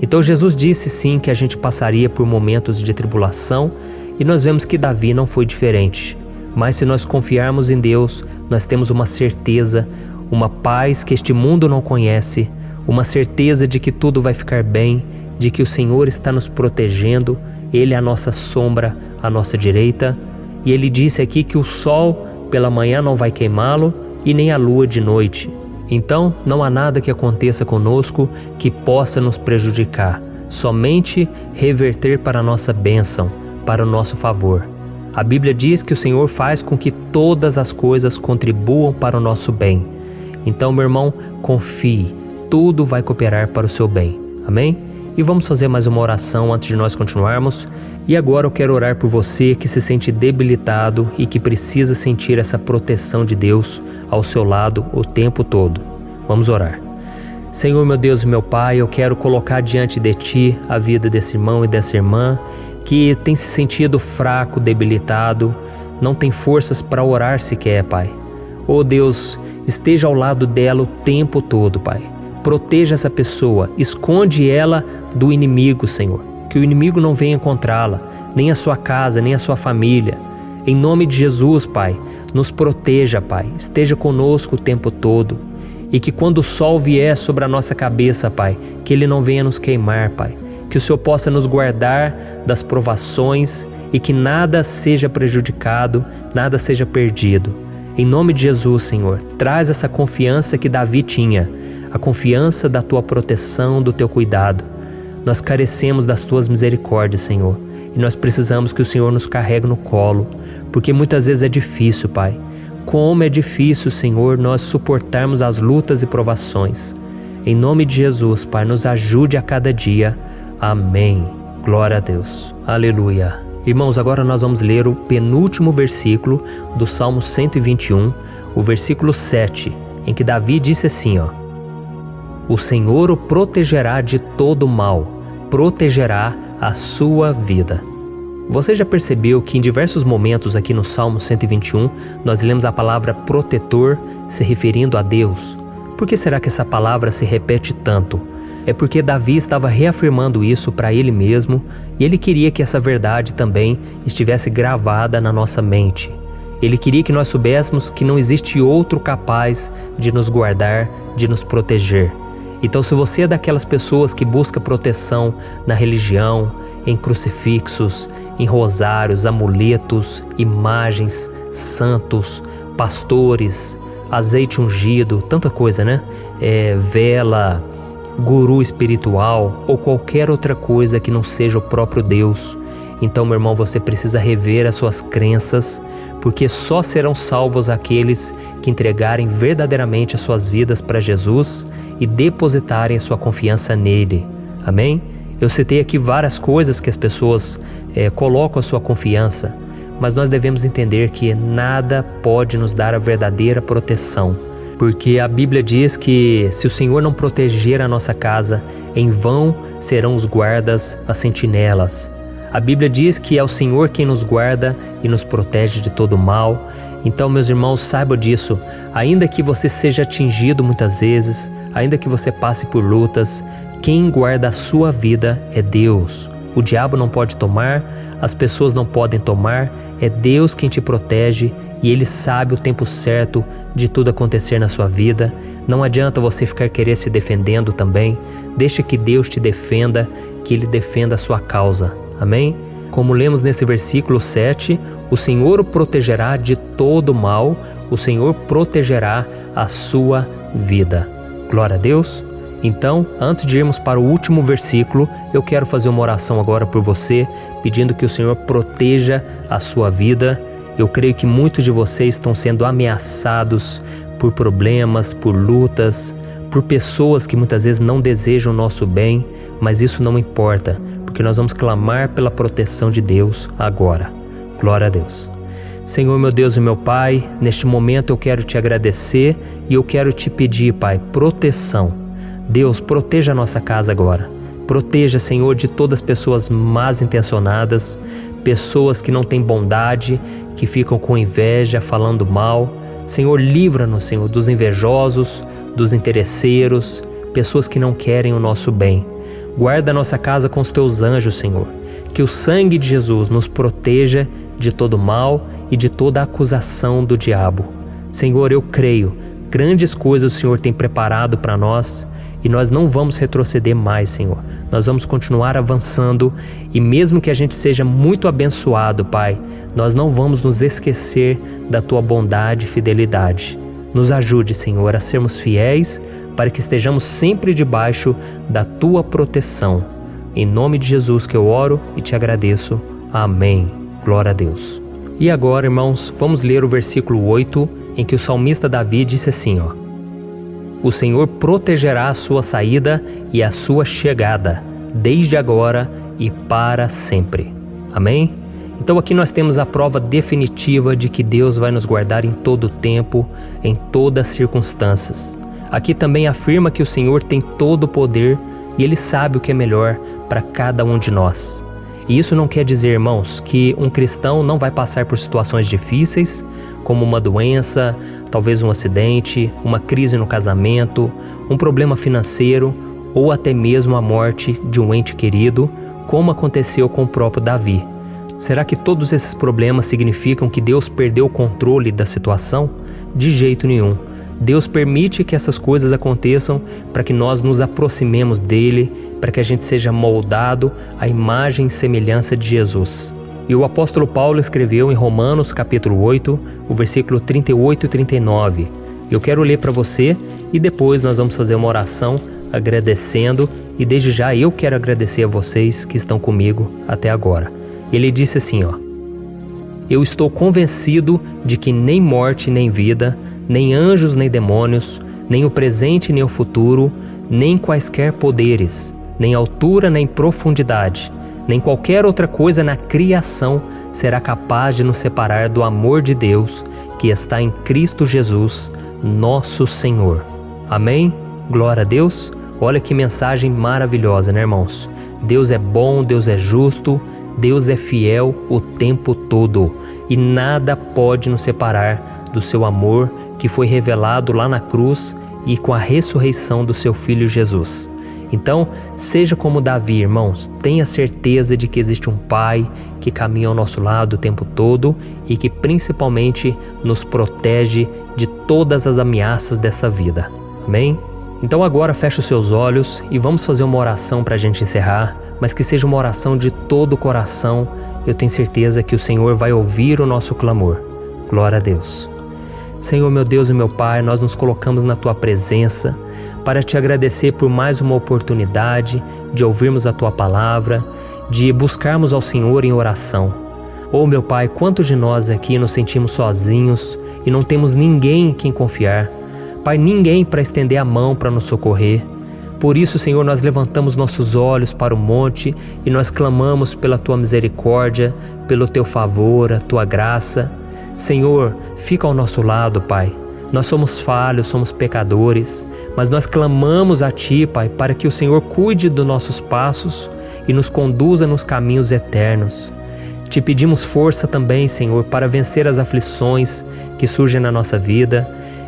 Então Jesus disse sim que a gente passaria por momentos de tribulação e nós vemos que Davi não foi diferente. Mas se nós confiarmos em Deus, nós temos uma certeza, uma paz que este mundo não conhece, uma certeza de que tudo vai ficar bem, de que o Senhor está nos protegendo, Ele é a nossa sombra, à nossa direita. E Ele disse aqui que o sol pela manhã não vai queimá-lo e nem a lua de noite. Então não há nada que aconteça conosco que possa nos prejudicar, somente reverter para a nossa bênção, para o nosso favor. A Bíblia diz que o Senhor faz com que todas as coisas contribuam para o nosso bem. Então, meu irmão, confie, tudo vai cooperar para o seu bem. Amém? E vamos fazer mais uma oração antes de nós continuarmos. E agora eu quero orar por você que se sente debilitado e que precisa sentir essa proteção de Deus ao seu lado o tempo todo. Vamos orar. Senhor, meu Deus e meu Pai, eu quero colocar diante de Ti a vida desse irmão e dessa irmã que tem se sentido fraco, debilitado, não tem forças para orar sequer, Pai. Oh Deus, esteja ao lado dela o tempo todo, Pai. Proteja essa pessoa, esconde ela do inimigo, Senhor. Que o inimigo não venha encontrá-la, nem a sua casa, nem a sua família. Em nome de Jesus, Pai, nos proteja, Pai. Esteja conosco o tempo todo. E que quando o sol vier sobre a nossa cabeça, Pai, que ele não venha nos queimar, Pai. Que o Senhor possa nos guardar das provações e que nada seja prejudicado, nada seja perdido. Em nome de Jesus, Senhor, traz essa confiança que Davi tinha, a confiança da Tua proteção, do Teu cuidado. Nós carecemos das Tuas misericórdias, Senhor, e nós precisamos que o Senhor nos carregue no colo, porque muitas vezes é difícil, Pai. Como é difícil, Senhor, nós suportarmos as lutas e provações. Em nome de Jesus, Pai, nos ajude a cada dia. Amém. Glória a Deus. Aleluia. Irmãos, agora nós vamos ler o penúltimo versículo do Salmo 121, o versículo 7, em que Davi disse assim, O Senhor o protegerá de todo mal, protegerá a sua vida. Você já percebeu que em diversos momentos aqui no Salmo 121, nós lemos a palavra protetor se referindo a Deus? Por que será que essa palavra se repete tanto? É porque Davi estava reafirmando isso para ele mesmo e ele queria que essa verdade também estivesse gravada na nossa mente. Ele queria que nós soubéssemos que não existe outro capaz de nos guardar, de nos proteger. Então, se você é daquelas pessoas que busca proteção na religião, em crucifixos, em rosários, amuletos, imagens, santos, pastores, azeite ungido, tanta coisa, né? Vela, guru espiritual ou qualquer outra coisa que não seja o próprio Deus. Então, meu irmão, você precisa rever as suas crenças, porque só serão salvos aqueles que entregarem verdadeiramente as suas vidas para Jesus e depositarem a sua confiança nele. Amém? Eu citei aqui várias coisas que as pessoas colocam a sua confiança, mas nós devemos entender que nada pode nos dar a verdadeira proteção, porque a Bíblia diz que se o Senhor não proteger a nossa casa, em vão serão os guardas, as sentinelas. A Bíblia diz que é o Senhor quem nos guarda e nos protege de todo mal. Então, meus irmãos, saibam disso. Ainda que você seja atingido muitas vezes, ainda que você passe por lutas, quem guarda a sua vida é Deus. O diabo não pode tomar, as pessoas não podem tomar, é Deus quem te protege e Ele sabe o tempo certo de tudo acontecer na sua vida. Não adianta você ficar querer se defendendo também. Deixa que Deus te defenda, que Ele defenda a sua causa. Amém? Como lemos nesse versículo 7, o Senhor o protegerá de todo mal, o Senhor protegerá a sua vida. Glória a Deus. Então, antes de irmos para o último versículo, eu quero fazer uma oração agora por você, pedindo que o Senhor proteja a sua vida. Eu creio que muitos de vocês estão sendo ameaçados por problemas, por lutas, por pessoas que muitas vezes não desejam o nosso bem, mas isso não importa, porque nós vamos clamar pela proteção de Deus agora. Glória a Deus. Senhor, meu Deus e meu Pai, neste momento eu quero te agradecer e eu quero te pedir, Pai, proteção. Deus, proteja a nossa casa agora. Proteja, Senhor, de todas as pessoas más intencionadas, pessoas que não têm bondade, que ficam com inveja, falando mal. Senhor, livra-nos, Senhor, dos invejosos, dos interesseiros, pessoas que não querem o nosso bem. Guarda a nossa casa com os teus anjos, Senhor. Que o sangue de Jesus nos proteja de todo mal e de toda acusação do diabo. Senhor, eu creio, grandes coisas o Senhor tem preparado para nós e nós não vamos retroceder mais, Senhor. Nós vamos continuar avançando e mesmo que a gente seja muito abençoado, Pai, nós não vamos nos esquecer da Tua bondade e fidelidade. Nos ajude, Senhor, a sermos fiéis para que estejamos sempre debaixo da Tua proteção. Em nome de Jesus que eu oro e te agradeço. Amém. Glória a Deus. E agora, irmãos, vamos ler o versículo 8, em que o salmista Davi disse assim, ó: O Senhor protegerá a sua saída e a sua chegada, desde agora e para sempre. Amém? Então aqui nós temos a prova definitiva de que Deus vai nos guardar em todo o tempo, em todas as circunstâncias. Aqui também afirma que o Senhor tem todo o poder e Ele sabe o que é melhor para cada um de nós. E isso não quer dizer, irmãos, que um cristão não vai passar por situações difíceis, como uma doença, talvez um acidente, uma crise no casamento, um problema financeiro ou até mesmo a morte de um ente querido, como aconteceu com o próprio Davi. Será que todos esses problemas significam que Deus perdeu o controle da situação? De jeito nenhum. Deus permite que essas coisas aconteçam para que nós nos aproximemos dele, para que a gente seja moldado à imagem e semelhança de Jesus. E o apóstolo Paulo escreveu em Romanos capítulo 8, o versículo 38 e 39. Eu quero ler para você e depois nós vamos fazer uma oração agradecendo, e desde já eu quero agradecer a vocês que estão comigo até agora. Ele disse assim, ó: Eu estou convencido de que nem morte nem vida, nem anjos nem demônios, nem o presente nem o futuro, nem quaisquer poderes, nem altura nem profundidade, nem qualquer outra coisa na criação será capaz de nos separar do amor de Deus que está em Cristo Jesus, nosso Senhor. Amém? Glória a Deus. Olha que mensagem maravilhosa, né, irmãos? Deus é bom, Deus é justo, Deus é fiel o tempo todo e nada pode nos separar do seu amor que foi revelado lá na cruz e com a ressurreição do seu Filho Jesus. Então, seja como Davi, irmãos, tenha certeza de que existe um Pai que caminha ao nosso lado o tempo todo e que principalmente nos protege de todas as ameaças dessa vida. Amém? Então agora feche os seus olhos e vamos fazer uma oração para a gente encerrar, mas que seja uma oração de todo o coração. Eu tenho certeza que o Senhor vai ouvir o nosso clamor. Glória a Deus. Senhor, meu Deus e meu Pai, nós nos colocamos na Tua presença para Te agradecer por mais uma oportunidade de ouvirmos a Tua palavra, de buscarmos ao Senhor em oração. Oh, meu Pai, quantos de nós aqui nos sentimos sozinhos e não temos ninguém em quem confiar. Pai, ninguém para estender a mão para nos socorrer. Por isso, Senhor, nós levantamos nossos olhos para o monte e nós clamamos pela Tua misericórdia, pelo Teu favor, a Tua graça. Senhor, fica ao nosso lado, Pai. Nós somos falhos, somos pecadores, mas nós clamamos a Ti, Pai, para que o Senhor cuide dos nossos passos e nos conduza nos caminhos eternos. Te pedimos força também, Senhor, para vencer as aflições que surgem na nossa vida,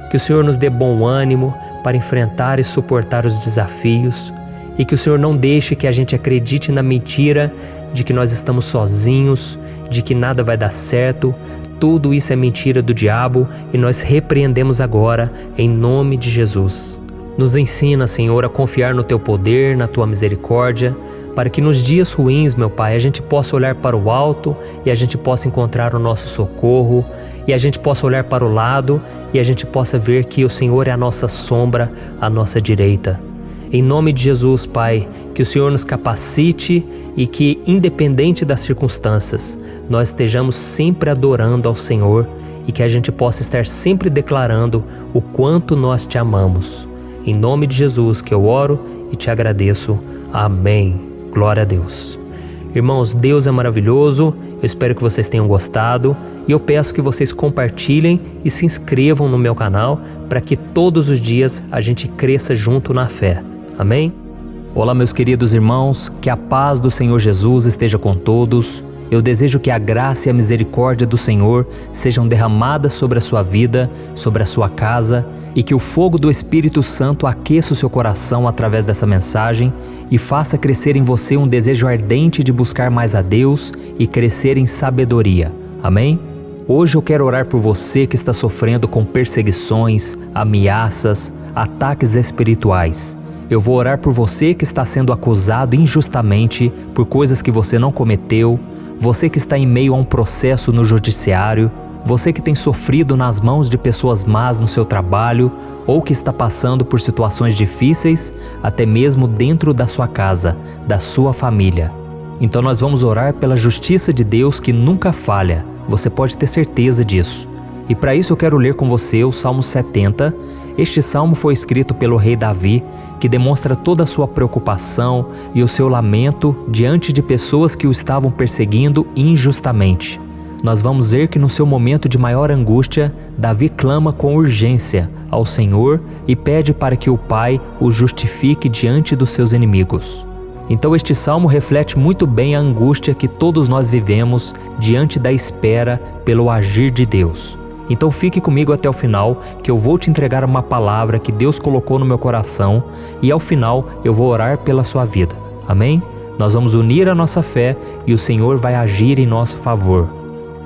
que o Senhor nos dê bom ânimo para enfrentar e suportar os desafios e que o Senhor não deixe que a gente acredite na mentira de que nós estamos sozinhos, de que nada vai dar certo. Tudo isso é mentira do diabo e nós repreendemos agora em nome de Jesus. Nos ensina, Senhor, a confiar no Teu poder, na Tua misericórdia, para que nos dias ruins, meu Pai, a gente possa olhar para o alto e a gente possa encontrar o nosso socorro, e a gente possa olhar para o lado e a gente possa ver que o Senhor é a nossa sombra, a nossa direita. Em nome de Jesus, Pai, que o Senhor nos capacite e que, independente das circunstâncias, nós estejamos sempre adorando ao Senhor e que a gente possa estar sempre declarando o quanto nós te amamos. Em nome de Jesus que eu oro e te agradeço. Amém. Glória a Deus. Irmãos, Deus é maravilhoso. Eu espero que vocês tenham gostado e eu peço que vocês compartilhem e se inscrevam no meu canal para que todos os dias a gente cresça junto na fé. Amém? Olá, meus queridos irmãos, que a paz do Senhor Jesus esteja com todos. Eu desejo que a graça e a misericórdia do Senhor sejam derramadas sobre a sua vida, sobre a sua casa, e que o fogo do Espírito Santo aqueça o seu coração através dessa mensagem e faça crescer em você um desejo ardente de buscar mais a Deus e crescer em sabedoria. Amém? Hoje eu quero orar por você que está sofrendo com perseguições, ameaças, ataques espirituais. Eu vou orar por você que está sendo acusado injustamente por coisas que você não cometeu, você que está em meio a um processo no judiciário, você que tem sofrido nas mãos de pessoas más no seu trabalho ou que está passando por situações difíceis, até mesmo dentro da sua casa, da sua família. Então nós vamos orar pela justiça de Deus que nunca falha, você pode ter certeza disso. E para isso eu quero ler com você o Salmo 70. Este salmo foi escrito pelo rei Davi, que demonstra toda a sua preocupação e o seu lamento diante de pessoas que o estavam perseguindo injustamente. Nós vamos ver que no seu momento de maior angústia, Davi clama com urgência ao Senhor e pede para que o Pai o justifique diante dos seus inimigos. Então este salmo reflete muito bem a angústia que todos nós vivemos diante da espera pelo agir de Deus. Então fique comigo até o final, que eu vou te entregar uma palavra que Deus colocou no meu coração e ao final eu vou orar pela sua vida. Amém? Nós vamos unir a nossa fé e o Senhor vai agir em nosso favor.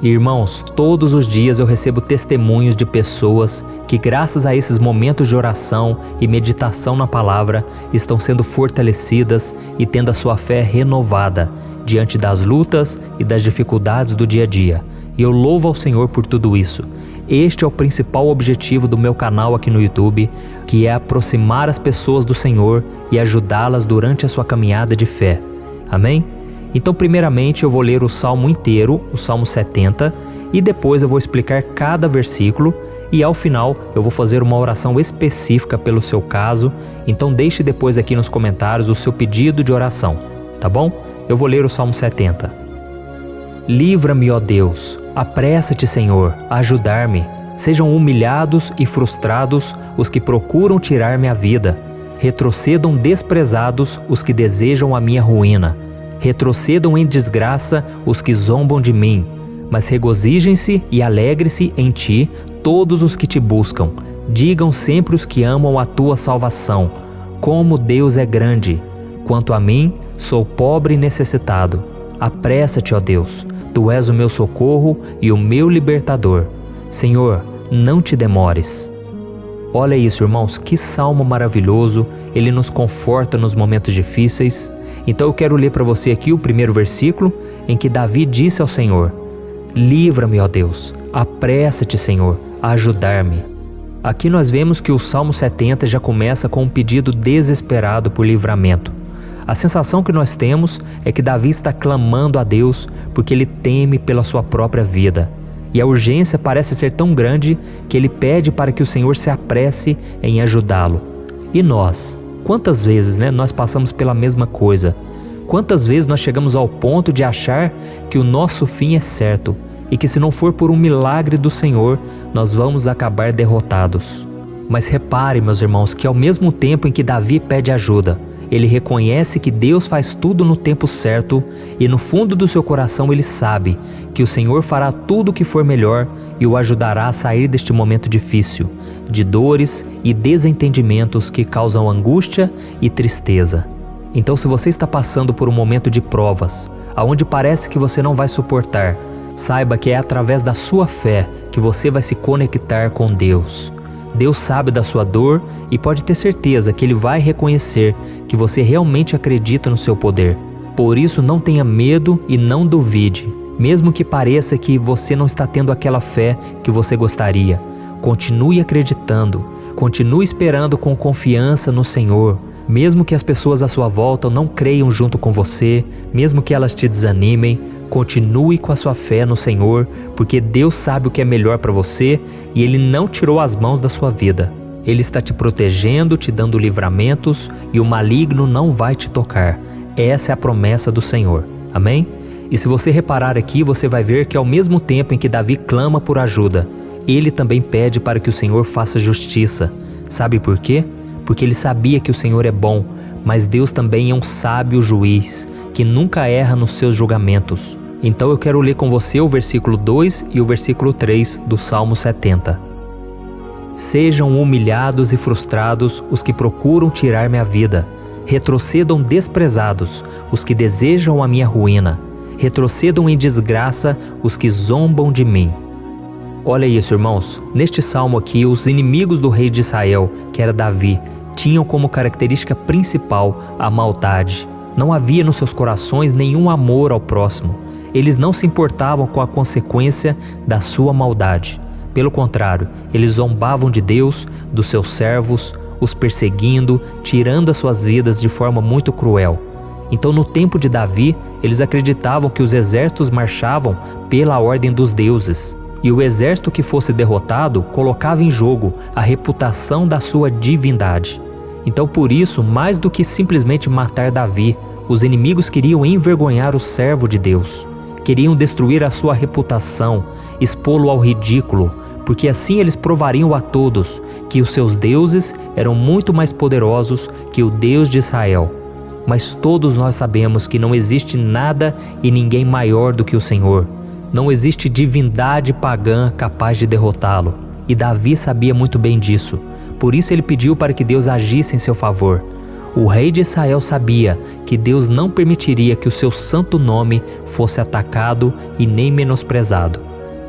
Irmãos, todos os dias eu recebo testemunhos de pessoas que, graças a esses momentos de oração e meditação na palavra, estão sendo fortalecidas e tendo a sua fé renovada diante das lutas e das dificuldades do dia a dia. E eu louvo ao Senhor por tudo isso. Este é o principal objetivo do meu canal aqui no YouTube, que é aproximar as pessoas do Senhor e ajudá-las durante a sua caminhada de fé. Amém? Então, primeiramente, eu vou ler o Salmo inteiro, o Salmo 70, e depois eu vou explicar cada versículo e ao final eu vou fazer uma oração específica pelo seu caso. Então deixe depois aqui nos comentários o seu pedido de oração, tá bom? Eu vou ler o Salmo 70. Livra-me, ó Deus, apressa-te, Senhor, a ajudar-me. Sejam humilhados e frustrados os que procuram tirar-me a vida. Retrocedam desprezados os que desejam a minha ruína. Retrocedam em desgraça os que zombam de mim. Mas regozijem-se e alegre-se em ti todos os que te buscam. Digam sempre os que amam a tua salvação. Como Deus é grande! Quanto a mim, sou pobre e necessitado. Apressa-te, ó Deus. Tu és o meu socorro e o meu libertador. Senhor, não te demores. Olha isso, irmãos, que salmo maravilhoso. Ele nos conforta nos momentos difíceis. Então eu quero ler para você aqui o primeiro versículo, em que Davi disse ao Senhor: livra-me, ó Deus, apressa-te, Senhor, a ajudar-me. Aqui nós vemos que o Salmo 70 já começa com um pedido desesperado por livramento. A sensação que nós temos é que Davi está clamando a Deus porque ele teme pela sua própria vida. E a urgência parece ser tão grande que ele pede para que o Senhor se apresse em ajudá-lo. E nós? Quantas vezes nós passamos pela mesma coisa? Quantas vezes nós chegamos ao ponto de achar que o nosso fim é certo e que se não for por um milagre do Senhor, nós vamos acabar derrotados? Mas repare, meus irmãos, que ao mesmo tempo em que Davi pede ajuda, ele reconhece que Deus faz tudo no tempo certo e no fundo do seu coração ele sabe que o Senhor fará tudo o que for melhor e o ajudará a sair deste momento difícil, de dores e desentendimentos que causam angústia e tristeza. Então, se você está passando por um momento de provas, aonde parece que você não vai suportar, saiba que é através da sua fé que você vai se conectar com Deus. Deus sabe da sua dor e pode ter certeza que Ele vai reconhecer que você realmente acredita no seu poder. Por isso, não tenha medo e não duvide, mesmo que pareça que você não está tendo aquela fé que você gostaria. Continue acreditando, continue esperando com confiança no Senhor, Mesmo que as pessoas à sua volta não creiam junto com você, mesmo que elas te desanimem, continue com a sua fé no Senhor, porque Deus sabe o que é melhor para você e Ele não tirou as mãos da sua vida. Ele está te protegendo, te dando livramentos e o maligno não vai te tocar. Essa é a promessa do Senhor. Amém? E se você reparar aqui, você vai ver que ao mesmo tempo em que Davi clama por ajuda, ele também pede para que o Senhor faça justiça. Sabe por quê? Porque ele sabia que o Senhor é bom, mas Deus também é um sábio juiz, que nunca erra nos seus julgamentos. Então eu quero ler com você o versículo 2 e o versículo 3 do Salmo 70. Sejam humilhados e frustrados os que procuram tirar minha vida. Retrocedam desprezados os que desejam a minha ruína. Retrocedam em desgraça os que zombam de mim. Olha isso, irmãos. Neste salmo aqui, os inimigos do rei de Israel, que era Davi, tinham como característica principal a maldade. Não havia nos seus corações nenhum amor ao próximo. Eles não se importavam com a consequência da sua maldade. Pelo contrário, eles zombavam de Deus, dos seus servos, os perseguindo, tirando as suas vidas de forma muito cruel. Então, no tempo de Davi, eles acreditavam que os exércitos marchavam pela ordem dos deuses. E o exército que fosse derrotado colocava em jogo a reputação da sua divindade. Então, por isso, mais do que simplesmente matar Davi, os inimigos queriam envergonhar o servo de Deus. Queriam destruir a sua reputação, expô-lo ao ridículo, porque assim eles provariam a todos que os seus deuses eram muito mais poderosos que o Deus de Israel. Mas todos nós sabemos que não existe nada e ninguém maior do que o Senhor. Não existe divindade pagã capaz de derrotá-lo. E Davi sabia muito bem disso. Por isso ele pediu para que Deus agisse em seu favor. O rei de Israel sabia que Deus não permitiria que o seu santo nome fosse atacado e nem menosprezado.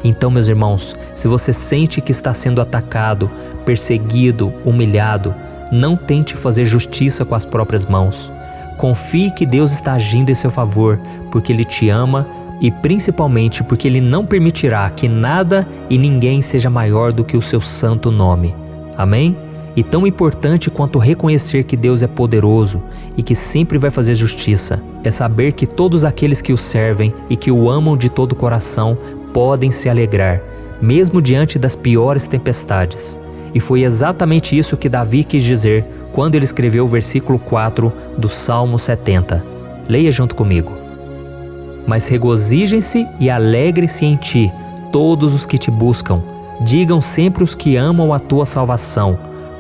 Então, meus irmãos, se você sente que está sendo atacado, perseguido, humilhado, não tente fazer justiça com as próprias mãos. Confie que Deus está agindo em seu favor, porque Ele te ama e principalmente porque Ele não permitirá que nada e ninguém seja maior do que o seu santo nome. Amém? E tão importante quanto reconhecer que Deus é poderoso e que sempre vai fazer justiça, é saber que todos aqueles que o servem e que o amam de todo o coração podem se alegrar, mesmo diante das piores tempestades. E foi exatamente isso que Davi quis dizer quando ele escreveu o versículo 4 do Salmo 70. Leia junto comigo. Mas regozijem-se e alegrem-se em ti, todos os que te buscam. Digam sempre os que amam a tua salvação,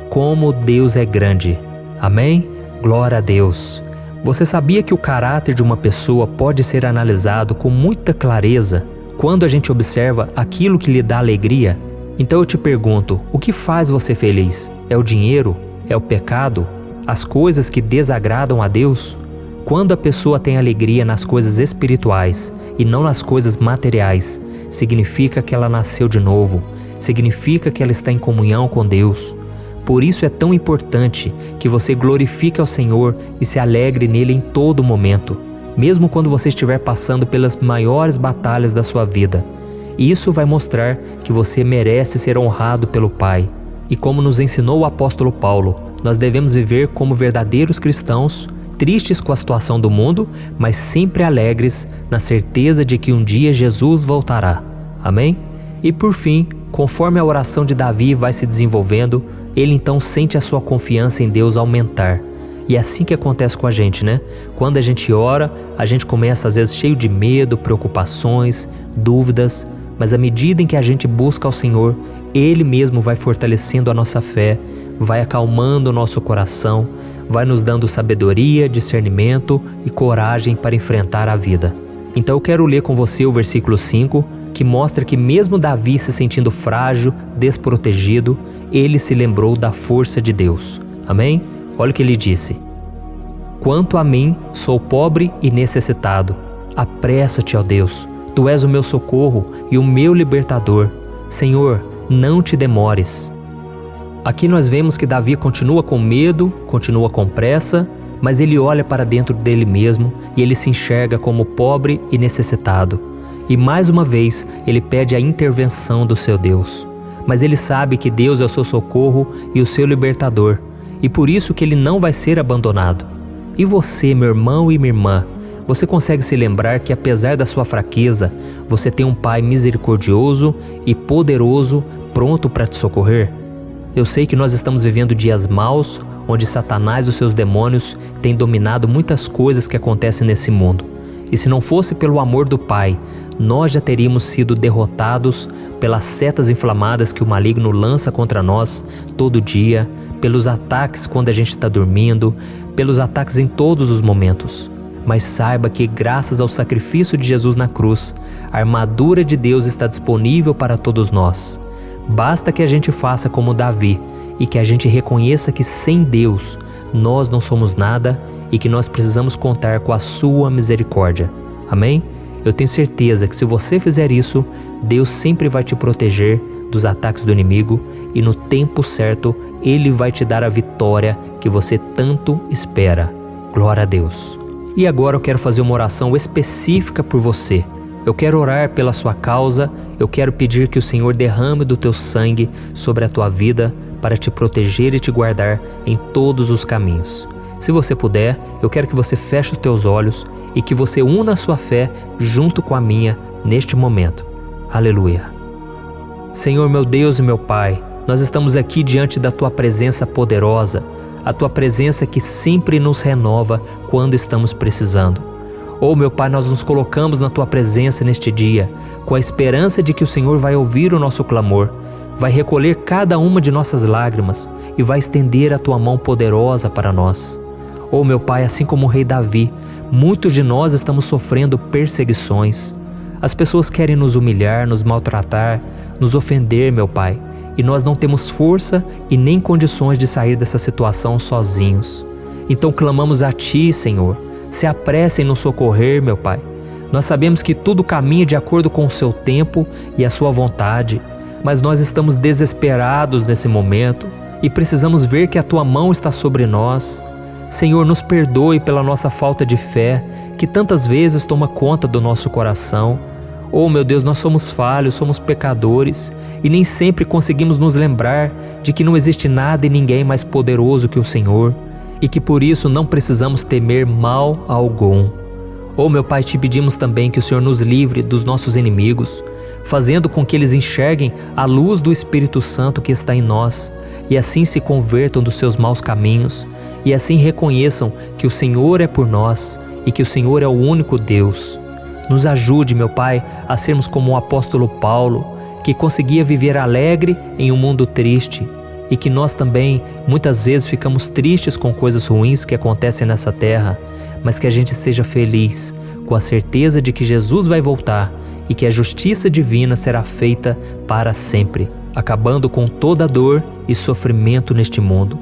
como Deus é grande. Amém? Glória a Deus. Você sabia que o caráter de uma pessoa pode ser analisado com muita clareza quando a gente observa aquilo que lhe dá alegria? Então eu te pergunto, o que faz você feliz? É o dinheiro? É o pecado? As coisas que desagradam a Deus? Quando a pessoa tem alegria nas coisas espirituais e não nas coisas materiais, significa que ela nasceu de novo, significa que ela está em comunhão com Deus. Por isso é tão importante que você glorifique ao Senhor e se alegre nele em todo momento, mesmo quando você estiver passando pelas maiores batalhas da sua vida. Isso vai mostrar que você merece ser honrado pelo Pai. E como nos ensinou o apóstolo Paulo, nós devemos viver como verdadeiros cristãos, tristes com a situação do mundo, mas sempre alegres na certeza de que um dia Jesus voltará. Amém? E por fim, conforme a oração de Davi vai se desenvolvendo, ele então sente a sua confiança em Deus aumentar. E é assim que acontece com a gente, né? Quando a gente ora, a gente começa às vezes cheio de medo, preocupações, dúvidas, mas à medida em que a gente busca ao Senhor, Ele mesmo vai fortalecendo a nossa fé, vai acalmando o nosso coração, vai nos dando sabedoria, discernimento e coragem para enfrentar a vida. Então eu quero ler com você o versículo 5, que mostra que mesmo Davi se sentindo frágil, desprotegido, ele se lembrou da força de Deus. Amém? Olha o que ele disse. Quanto a mim, sou pobre e necessitado. Apressa-te, ó Deus. Tu és o meu socorro e o meu libertador. Senhor, não te demores. Aqui nós vemos que Davi continua com medo, continua com pressa, mas ele olha para dentro dele mesmo e ele se enxerga como pobre e necessitado. E mais uma vez, ele pede a intervenção do seu Deus. Mas ele sabe que Deus é o seu socorro e o seu libertador. e por isso que ele não vai ser abandonado. E você, meu irmão e minha irmã, você consegue se lembrar que apesar da sua fraqueza, você tem um Pai misericordioso e poderoso pronto para te socorrer? Eu sei que nós estamos vivendo dias maus, onde Satanás e os seus demônios têm dominado muitas coisas que acontecem nesse mundo. E se não fosse pelo amor do Pai, nós já teríamos sido derrotados pelas setas inflamadas que o maligno lança contra nós todo dia, pelos ataques quando a gente está dormindo, pelos ataques em todos os momentos. Mas saiba que graças ao sacrifício de Jesus na cruz, a armadura de Deus está disponível para todos nós. Basta que a gente faça como Davi e que a gente reconheça que sem Deus nós não somos nada e que nós precisamos contar com a sua misericórdia. Amém? Eu tenho certeza que se você fizer isso, Deus sempre vai te proteger dos ataques do inimigo e no tempo certo Ele vai te dar a vitória que você tanto espera. Glória a Deus. E agora eu quero fazer uma oração específica por você. Eu quero orar pela sua causa, eu quero pedir que o Senhor derrame do teu sangue sobre a tua vida para te proteger e te guardar em todos os caminhos. Se você puder, eu quero que você feche os teus olhos e que você una a sua fé junto com a minha neste momento. Aleluia. Senhor, meu Deus e meu Pai, nós estamos aqui diante da Tua presença poderosa, a Tua presença que sempre nos renova quando estamos precisando. Oh, meu Pai, nós nos colocamos na Tua presença neste dia, com a esperança de que o Senhor vai ouvir o nosso clamor, vai recolher cada uma de nossas lágrimas e vai estender a Tua mão poderosa para nós. Oh, meu Pai, assim como o rei Davi, muitos de nós estamos sofrendo perseguições. As pessoas querem nos humilhar, nos maltratar, nos ofender, meu Pai, e nós não temos força e nem condições de sair dessa situação sozinhos. Então clamamos a Ti, Senhor, se apresse em nos socorrer, meu Pai. Nós sabemos que tudo caminha de acordo com o Seu tempo e a Sua vontade, mas nós estamos desesperados nesse momento e precisamos ver que a Tua mão está sobre nós. Senhor, nos perdoe pela nossa falta de fé, que tantas vezes toma conta do nosso coração. Oh, meu Deus, nós somos falhos, somos pecadores e nem sempre conseguimos nos lembrar de que não existe nada e ninguém mais poderoso que o Senhor e que por isso não precisamos temer mal algum. Oh, meu Pai, te pedimos também que o Senhor nos livre dos nossos inimigos, fazendo com que eles enxerguem a luz do Espírito Santo que está em nós e assim se convertam dos seus maus caminhos e assim reconheçam que o Senhor é por nós e que o Senhor é o único Deus. Nos ajude, meu Pai, a sermos como o apóstolo Paulo, que conseguia viver alegre em um mundo triste, e que nós também, muitas vezes, ficamos tristes com coisas ruins que acontecem nessa terra, mas que a gente seja feliz, com a certeza de que Jesus vai voltar e que a justiça divina será feita para sempre, acabando com toda dor e sofrimento neste mundo.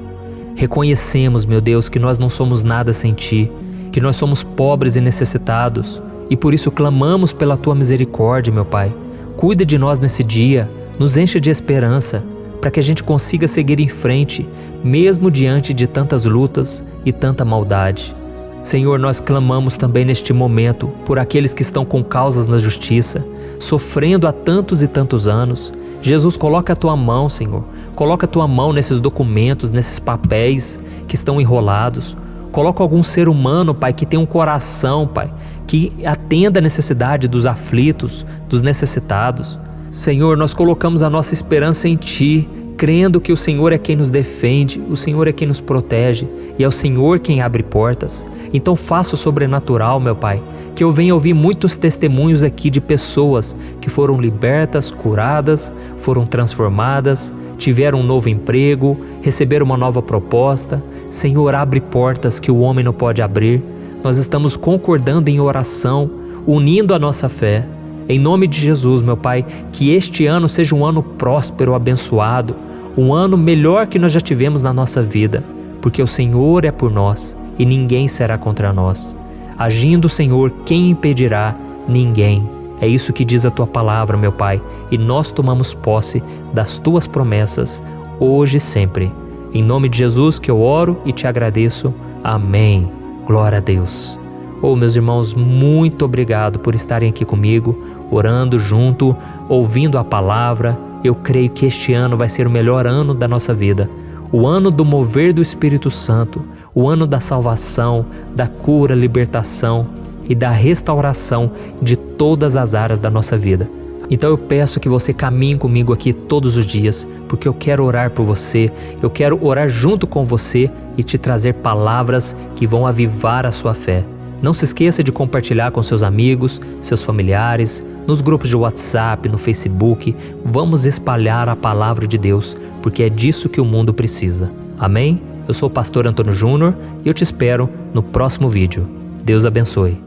Reconhecemos, meu Deus, que nós não somos nada sem Ti, que nós somos pobres e necessitados, e por isso clamamos pela Tua misericórdia, meu Pai. Cuida de nós nesse dia, nos enche de esperança, para que a gente consiga seguir em frente, mesmo diante de tantas lutas e tanta maldade. Senhor, nós clamamos também neste momento por aqueles que estão com causas na justiça, sofrendo há tantos e tantos anos. Jesus, coloca a Tua mão, Senhor. Coloca a Tua mão nesses documentos, nesses papéis que estão enrolados. Coloca algum ser humano, Pai, que tem um coração, Pai, que atenda a necessidade dos aflitos, dos necessitados. Senhor, nós colocamos a nossa esperança em Ti, crendo que o Senhor é quem nos defende, o Senhor é quem nos protege e é o Senhor quem abre portas. Então faça o sobrenatural, meu Pai, que eu venha ouvir muitos testemunhos aqui de pessoas que foram libertas, curadas, foram transformadas, tiveram um novo emprego, receberam uma nova proposta. Senhor, abre portas que o homem não pode abrir. Nós estamos concordando em oração, unindo a nossa fé. Em nome de Jesus, meu Pai, que este ano seja um ano próspero, abençoado, um ano melhor que nós já tivemos na nossa vida, porque o Senhor é por nós e ninguém será contra nós. Agindo o Senhor, quem impedirá? Ninguém. É isso que diz a Tua palavra, meu Pai, e nós tomamos posse das Tuas promessas, hoje e sempre. Em nome de Jesus que eu oro e te agradeço. Amém. Glória a Deus. Oh, meus irmãos, muito obrigado por estarem aqui comigo, orando junto, ouvindo a palavra. Eu creio que este ano vai ser o melhor ano da nossa vida. o ano do mover do Espírito Santo, o ano da salvação, da cura, libertação e da restauração de todas as áreas da nossa vida. Então eu peço que você caminhe comigo aqui todos os dias, porque eu quero orar por você, eu quero orar junto com você e te trazer palavras que vão avivar a sua fé. Não se esqueça de compartilhar com seus amigos, seus familiares, nos grupos de WhatsApp, no Facebook. Vamos espalhar a palavra de Deus, porque é disso que o mundo precisa. Amém? Eu sou o pastor Antônio Júnior e eu te espero no próximo vídeo. Deus abençoe.